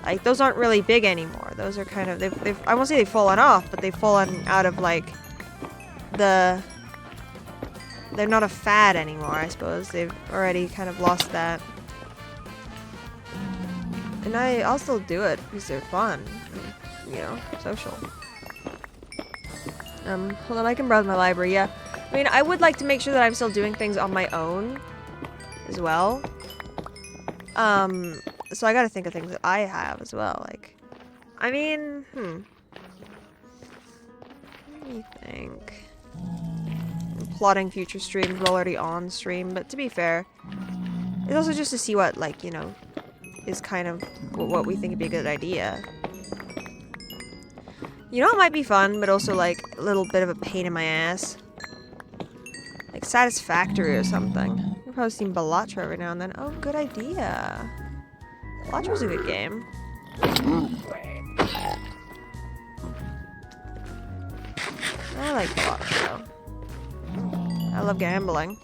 Speaker 1: Like, those aren't really big anymore. Those are kind of, I won't say they've fallen off, but they've fallen out of, like, they're not a fad anymore, I suppose. They've already kind of lost that. And I'll still do it because they're fun. And, you know, social. Hold on, I can browse my library, yeah. I mean, I would like to make sure that I'm still doing things on my own as well. So I gotta think of things that I have as well, like, I mean, Let me think. I'm plotting future streams while already on stream, but to be fair, it's also just to see what, like, you know, is kind of what we think would be a good idea. You know, it might be fun, but also, like, a little bit of a pain in my ass. Like, Satisfactory or something. I've probably seen Balatro every now and then. Oh, good idea. Balatro's a good game. I like Balatro. I love gambling.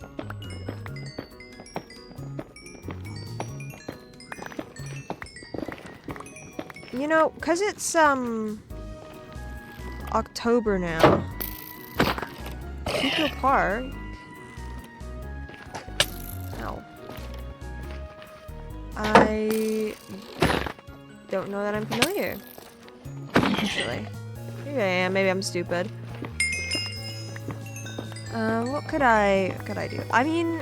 Speaker 1: You know, 'cause it's, October now. Pico Park? Ow. I don't know that I'm familiar. Actually. Maybe I am, maybe I'm stupid. What could I do? I mean,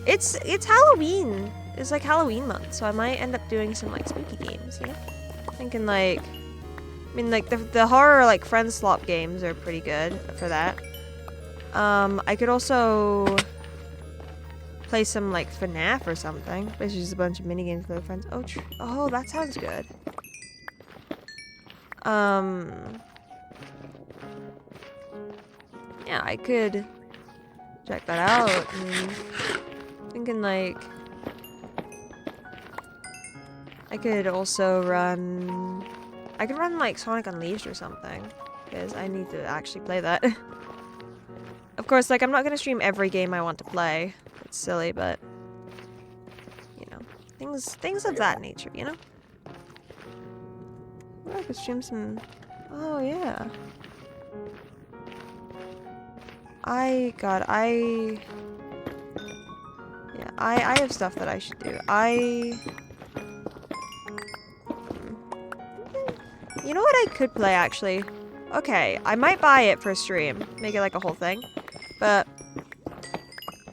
Speaker 1: It's Halloween. It's like Halloween month, so I might end up doing some like spooky games, you know? Thinking like, I mean like the horror like friend swap games are pretty good for that. I could also play some like FNAF or something. Basically just a bunch of minigames with other friends. Oh, oh, that sounds good. Yeah, I could check that out. And thinking like I could also run. I could run like Sonic Unleashed or something, because I need to actually play that. Of course, like I'm not gonna stream every game I want to play. It's silly, but you know, things of that nature, you know. Well, I could stream some. Oh yeah. I have stuff that I should do. You know what I could play actually? Okay, I might buy it for a stream, make it like a whole thing, but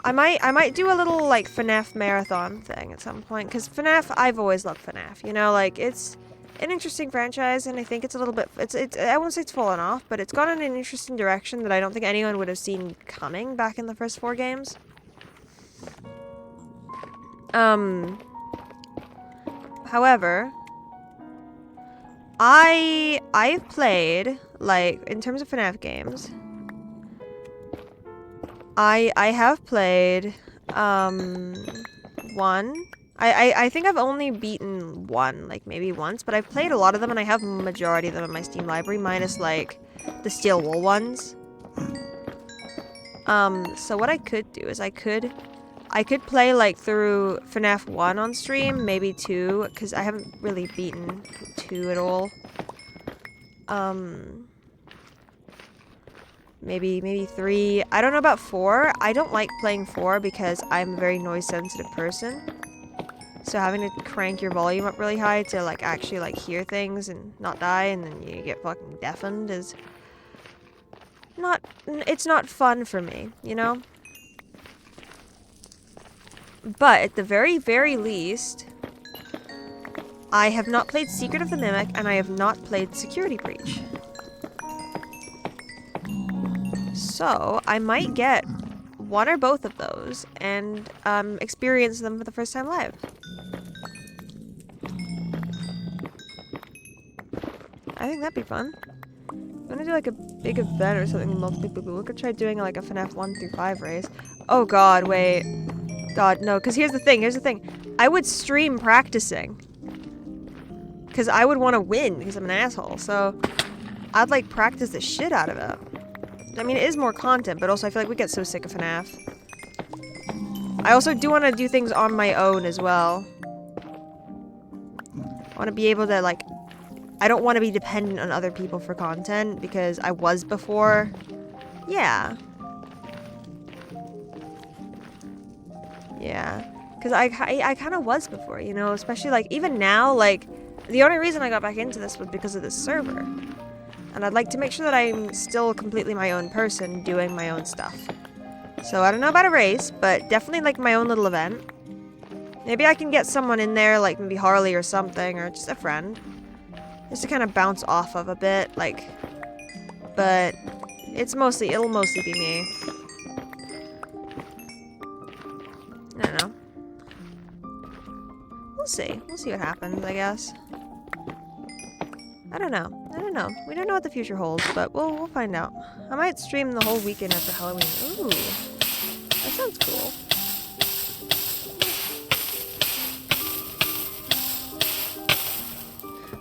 Speaker 1: I might do a little like FNAF marathon thing at some point, because FNAF, I've always loved FNAF. You know, like it's an interesting franchise, and I think it's a little bit I won't say it's fallen off, but it's gone in an interesting direction that I don't think anyone would have seen coming back in the first 4 games. However, I've played, like, in terms of FNAF games, I have played, 1. I think I've only beaten 1, like, maybe once, but I've played a lot of them, and I have majority of them in my Steam library, minus, like, the Steel Wool ones. So what I could do is I could play, like, through FNAF 1 on stream, maybe 2, because I haven't really beaten 2 at all. Maybe 3. I don't know about 4. I don't like playing 4 because I'm a very noise-sensitive person. So having to crank your volume up really high to, like, actually, like, hear things and not die, and then you get fucking deafened is it's not fun for me, you know? But at the very, very least, I have not played Secret of the Mimic, and I have not played Security Breach. So, I might get one or both of those and experience them for the first time live. I think that'd be fun. I'm gonna do like a big event or something with multiple people. We could try doing like a FNAF 1 through 5 race. Oh god, wait. God, no, because here's the thing. I would stream practicing. Because I would want to win, because I'm an asshole, so I'd like practice the shit out of it. I mean, it is more content, but also I feel like we get so sick of FNAF. I also do want to do things on my own as well. I want to be able to, like... I don't want to be dependent on other people for content, because I was before. Yeah. Yeah. Because I kind of was before, you know? Especially, like, even now, like... The only reason I got back into this was because of this server. And I'd like to make sure that I'm still completely my own person doing my own stuff. So I don't know about a race, but definitely like my own little event. Maybe I can get someone in there, like maybe Harley or something, or just a friend. Just to kind of bounce off of a bit, like... But it'll mostly be me. I don't know. We'll see what happens, I guess. I don't know. We don't know what the future holds, but we'll find out. I might stream the whole weekend after Halloween. Ooh. That sounds cool.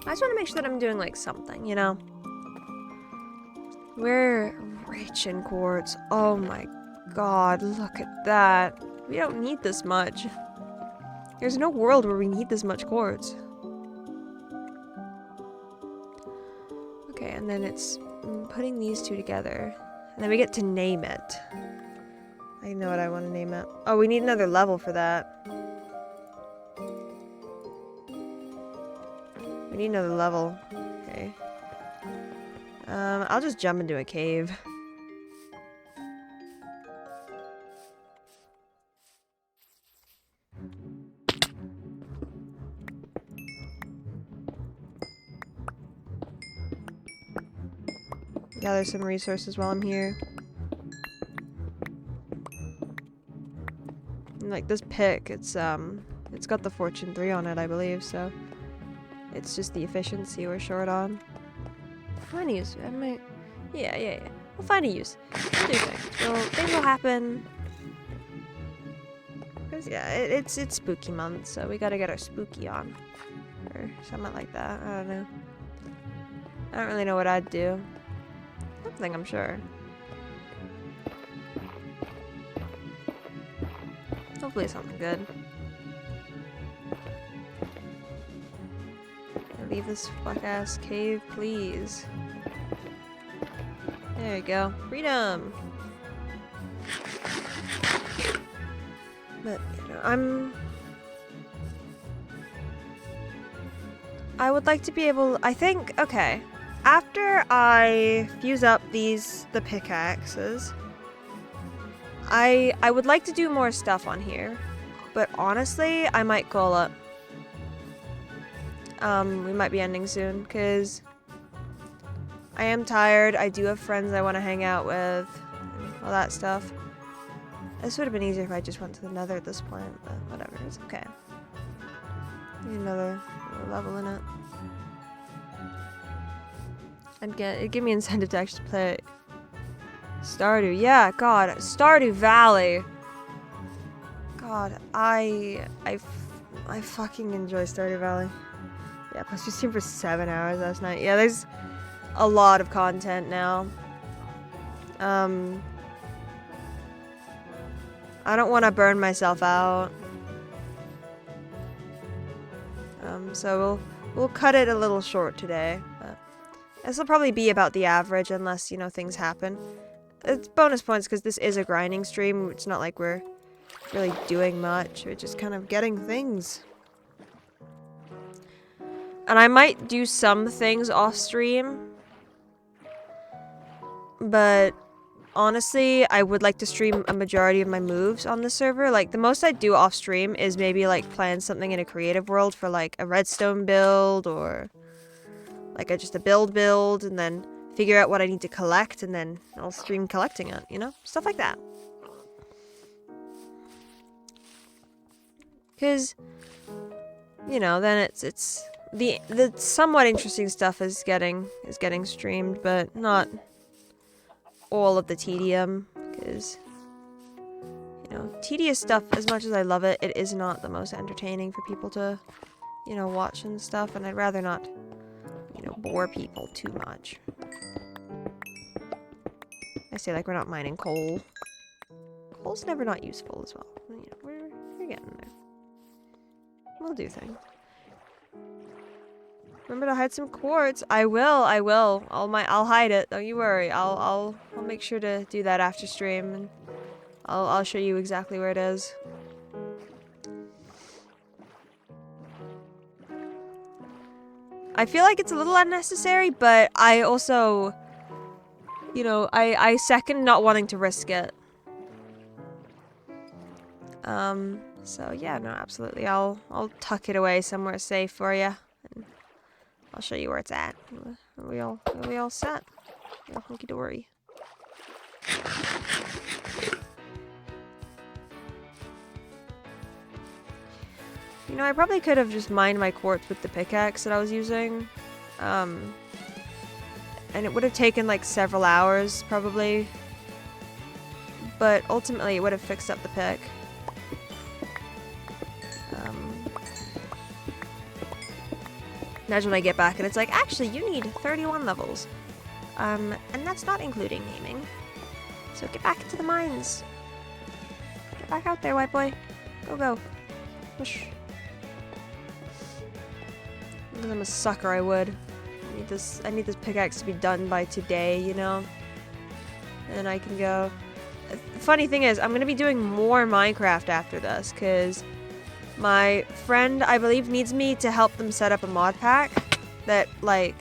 Speaker 1: I just want to make sure that I'm doing, like, something, you know? We're rich in quartz. Oh my god, look at that. We don't need this much. There's no world where we need this much quartz. Okay, and then it's putting these two together. And then we get to name it. I know what I want to name it. Oh, we need another level for that. We need another level. Okay. I'll just jump into a cave. Gather some resources while I'm here. Like this pick, it's got the Fortune 3 on it, I believe, so it's just the efficiency we're short on. Find a use. Yeah. We'll find a use. We'll do things. Things will happen. Cause yeah, it's spooky month, so we gotta get our spooky on. Or something like that. I don't know. I don't really know what I'd do. Something, I'm sure. Hopefully something good. Leave this fuck-ass cave, please. There you go. Freedom! But, you know, I would like to be able... I think, okay. After I fuse up the pickaxes, I would like to do more stuff on here. But honestly, I might call it. We might be ending soon, because I am tired. I do have friends I want to hang out with, all that stuff. This would have been easier if I just went to the nether at this point, but whatever, it's okay. Need another level in it. And it'd give me incentive to actually play Stardew. Yeah, God, Stardew Valley. God, I fucking enjoy Stardew Valley. Yeah, plus we streamed for 7 hours last night. Yeah, there's a lot of content now. I don't want to burn myself out. So we'll cut it a little short today. But this will probably be about the average unless, you know, things happen. It's bonus points because this is a grinding stream. It's not like we're really doing much. We're just kind of getting things. And I might do some things off stream. But honestly, I would like to stream a majority of my moves on the server. Like, the most I do off stream is maybe, like, plan something in a creative world for, like, a redstone build or, like, just a build, and then figure out what I need to collect, and then I'll stream collecting it, you know? Stuff like that. Because, you know, then it's the somewhat interesting stuff is getting streamed, but not all of the tedium, because, you know, tedious stuff, as much as I love it, it is not the most entertaining for people to, you know, watch and stuff, and I'd rather not, you know, bore people too much. I say like we're not mining coal. Coal's never not useful as well. You know, we're getting there. We'll do things. Remember to hide some quartz. I will. I'll hide it. Don't you worry. I'll make sure to do that after stream, and I'll show you exactly where it is. I feel like it's a little unnecessary, but I also, you know, I second not wanting to risk it. So yeah, no, absolutely. I'll tuck it away somewhere safe for you. I'll show you where it's at. Are we all set? Yeah, hunky dory. You know, I probably could have just mined my quartz with the pickaxe that I was using. And it would have taken like several hours, probably. But ultimately, it would have fixed up the pick. Imagine when I get back and it's like, actually, you need 31 levels. And that's not including naming. So get back into the mines. Get back out there, white boy. Go. Push. Because I'm a sucker, I would. I need this pickaxe to be done by today, you know? And I can go. The funny thing is, I'm going to be doing more Minecraft after this, because my friend, I believe, needs me to help them set up a mod pack that, like,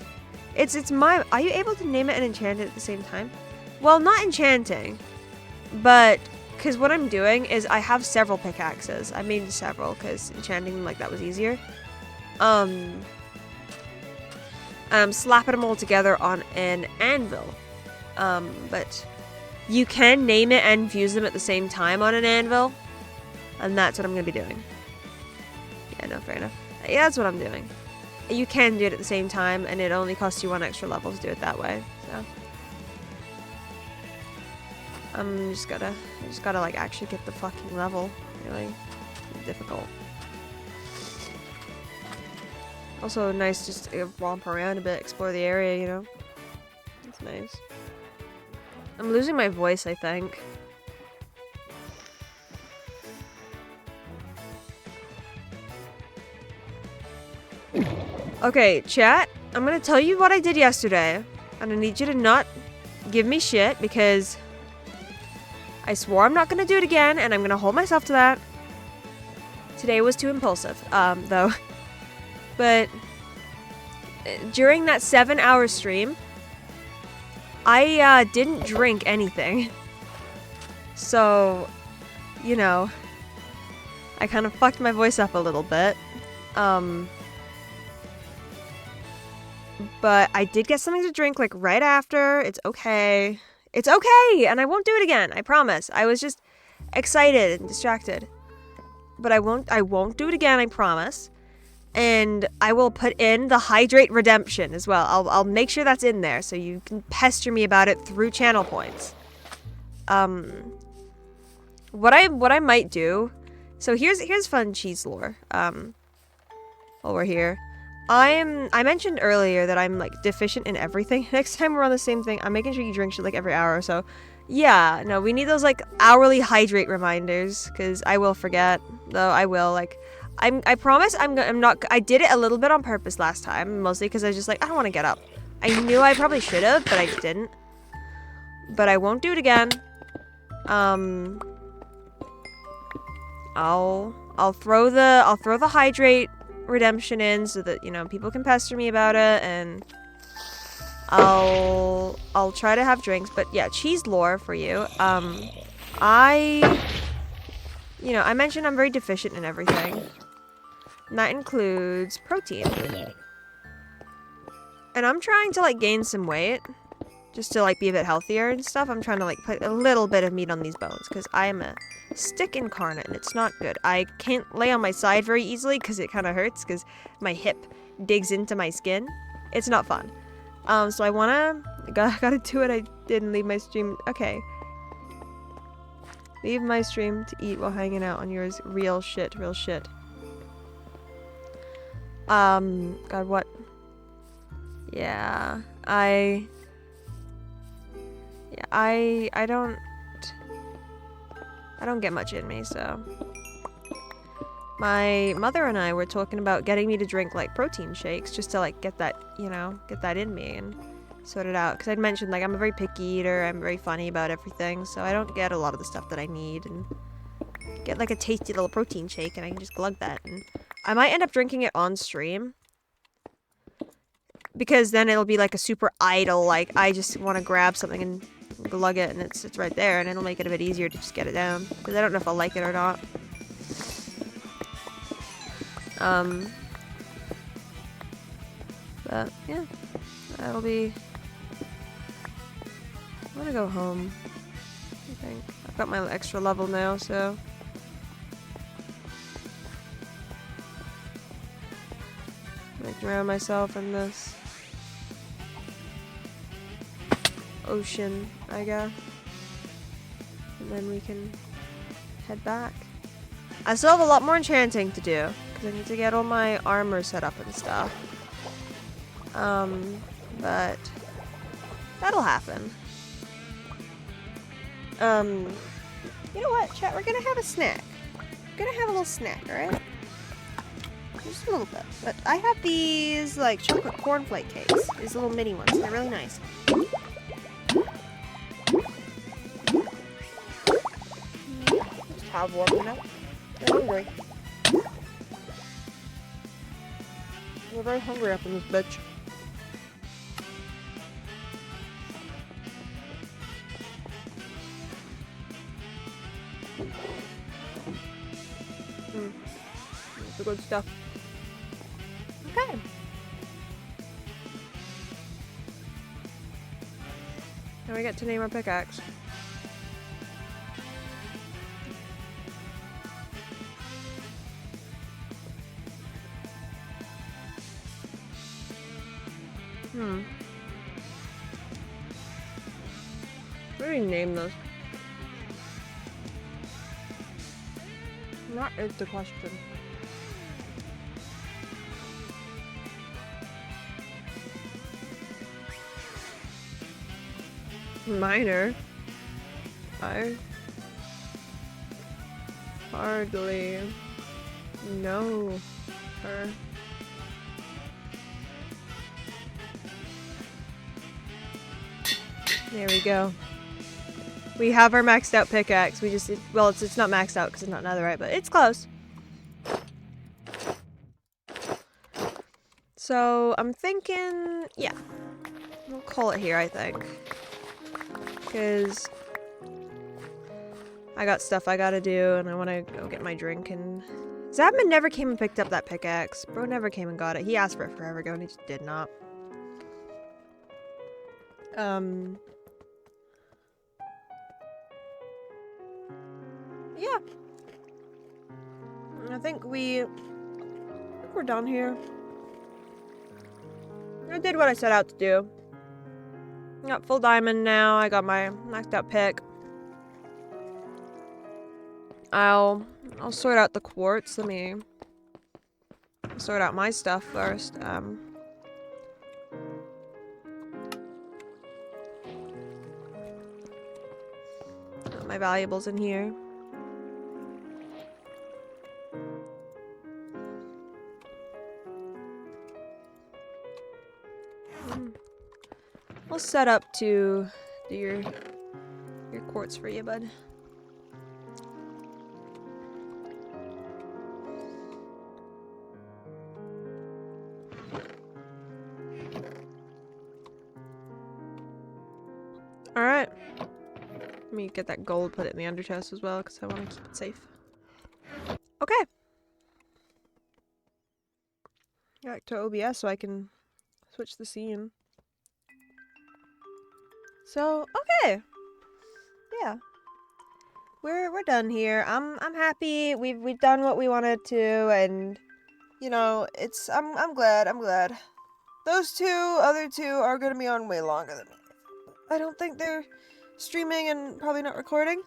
Speaker 1: it's my... Are you able to name it and enchant it at the same time? Well, not enchanting, but... Because what I'm doing is I have several pickaxes. I made several, because enchanting them like that was easier. I'm slapping them all together on an anvil. But you can name it and fuse them at the same time on an anvil. And that's what I'm going to be doing. Yeah, no, fair enough. Yeah, that's what I'm doing. You can do it at the same time, and it only costs you 1 extra level to do it that way, so. I just gotta like actually get the fucking level. Really difficult. Also nice just to romp around a bit, explore the area, you know? It's nice. I'm losing my voice, I think. Okay, chat, I'm gonna tell you what I did yesterday. And I need you to not give me shit, because I swore I'm not gonna do it again, and I'm gonna hold myself to that. Today was too impulsive, though. But during that 7-hour stream, I didn't drink anything. So, you know, I kind of fucked my voice up a little bit. But I did get something to drink, like, right after. It's okay. It's okay! And I won't do it again, I promise. I was just excited and distracted. But I won't do it again, I promise. And I will put in the hydrate redemption as well. I'll make sure that's in there so you can pester me about it through channel points. What I might do. So here's fun cheese lore. While we're here. I mentioned earlier that I'm like deficient in everything. Next time we're on the same thing, I'm making sure you drink shit like every hour or so. Yeah, no, we need those like hourly hydrate reminders, because I will forget. Though I will, like, I promise I'm not. I did it a little bit on purpose last time, mostly because I was just like, I don't want to get up. I knew I probably should have, but I didn't. But I won't do it again. I'll throw the hydrate redemption in so that, you know, people can pester me about it, and I'll try to have drinks. But yeah, cheese lore for you. You know, I mentioned I'm very deficient in everything. And that includes protein. And I'm trying to like gain some weight just to like be a bit healthier and stuff. I'm trying to like put a little bit of meat on these bones because I am a stick incarnate and it's not good. I can't lay on my side very easily because it kind of hurts because my hip digs into my skin. It's not fun. So I gotta do it. I didn't leave my stream. Okay. Leave my stream to eat while hanging out on yours. Real shit. God, what? Yeah, I don't get much in me, so. My mother and I were talking about getting me to drink, like, protein shakes just to, like, get that, you know, get that in me and sort it out. Because I'd mentioned, like, I'm a very picky eater, I'm very funny about everything, so I don't get a lot of the stuff that I need, and get, like, a tasty little protein shake, and I can just glug that, and I might end up drinking it on stream. Because then it'll be, like, a super idle, like, I just want to grab something and glug it, and it's right there, and it'll make it a bit easier to just get it down. Because I don't know if I'll like it or not. But, yeah. That'll be... I'm gonna go home, I think. I've got my extra level now, so... I'm gonna drown myself in this... ocean, I guess. And then we can head back. I still have a lot more enchanting to do, because I need to get all my armor set up and stuff. But that'll happen. You know what, chat? We're gonna have a snack. We're gonna have a little snack, alright? Just a little bit. But I have these, like, chocolate cornflake cakes. These little mini ones. They're really nice. Just have one, you know? I'm hungry. We're very hungry up in this bitch. That's the good stuff. Okay. Now we get to name our pickaxe. What do you name those? That is the question. Minor. I hardly know her. There we go. We have our maxed out pickaxe. We just, well, it's not maxed out because it's not netherite, but it's close. So I'm thinking, yeah, we'll call it here, I think. Because I got stuff I gotta do and I want to go get my drink. And Zabman never came and picked up that pickaxe. Bro never came and got it. He asked for it forever ago and he just did not. Yeah. I think we're done here. I did what I set out to do. I got full diamond now. I got my maxed out pick. I'll sort out the quartz. Let me sort out my stuff first. Got my valuables in here. We'll set up to do your quartz for you, bud. Alright. Let me get that gold, put it in the under chest as well, because I want to keep it safe. Okay. Back to OBS so I can switch the scene. So, okay. Yeah. We're done here. I'm happy. We've done what we wanted to, and you know, I'm glad. Those other two are gonna be on way longer than me. I don't think they're streaming and probably not recording.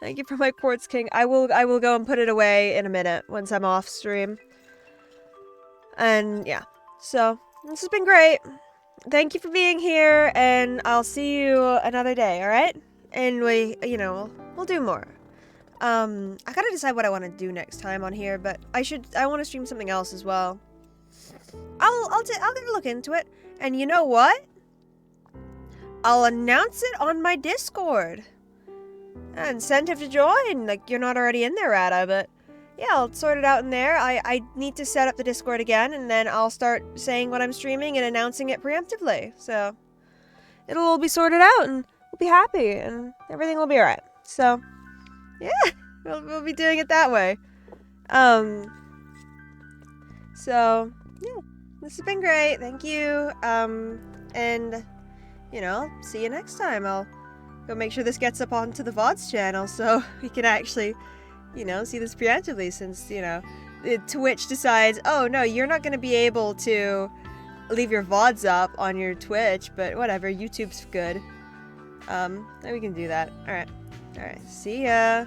Speaker 1: Thank you for my quartz king. I will go and put it away in a minute once I'm off stream. And yeah. So, this has been great. Thank you for being here, and I'll see you another day, alright? And we'll do more. I gotta decide what I want to do next time on here, but I want to stream something else as well. I'll get a look into it, and you know what? I'll announce it on my Discord. And incentive to join, like you're not already in there, Rada, but yeah, I'll sort it out in there. I need to set up the Discord again, and then I'll start saying what I'm streaming and announcing it preemptively. So, it'll all be sorted out, and we'll be happy, and everything will be alright. So, yeah, we'll be doing it that way. So, yeah, this has been great. Thank you. And, see you next time. I'll go make sure this gets up onto the VODs channel so we can actually see this preemptively, since, Twitch decides, oh no, you're not going to be able to leave your VODs up on your Twitch, but whatever, YouTube's good. Then we can do that. Alright, see ya.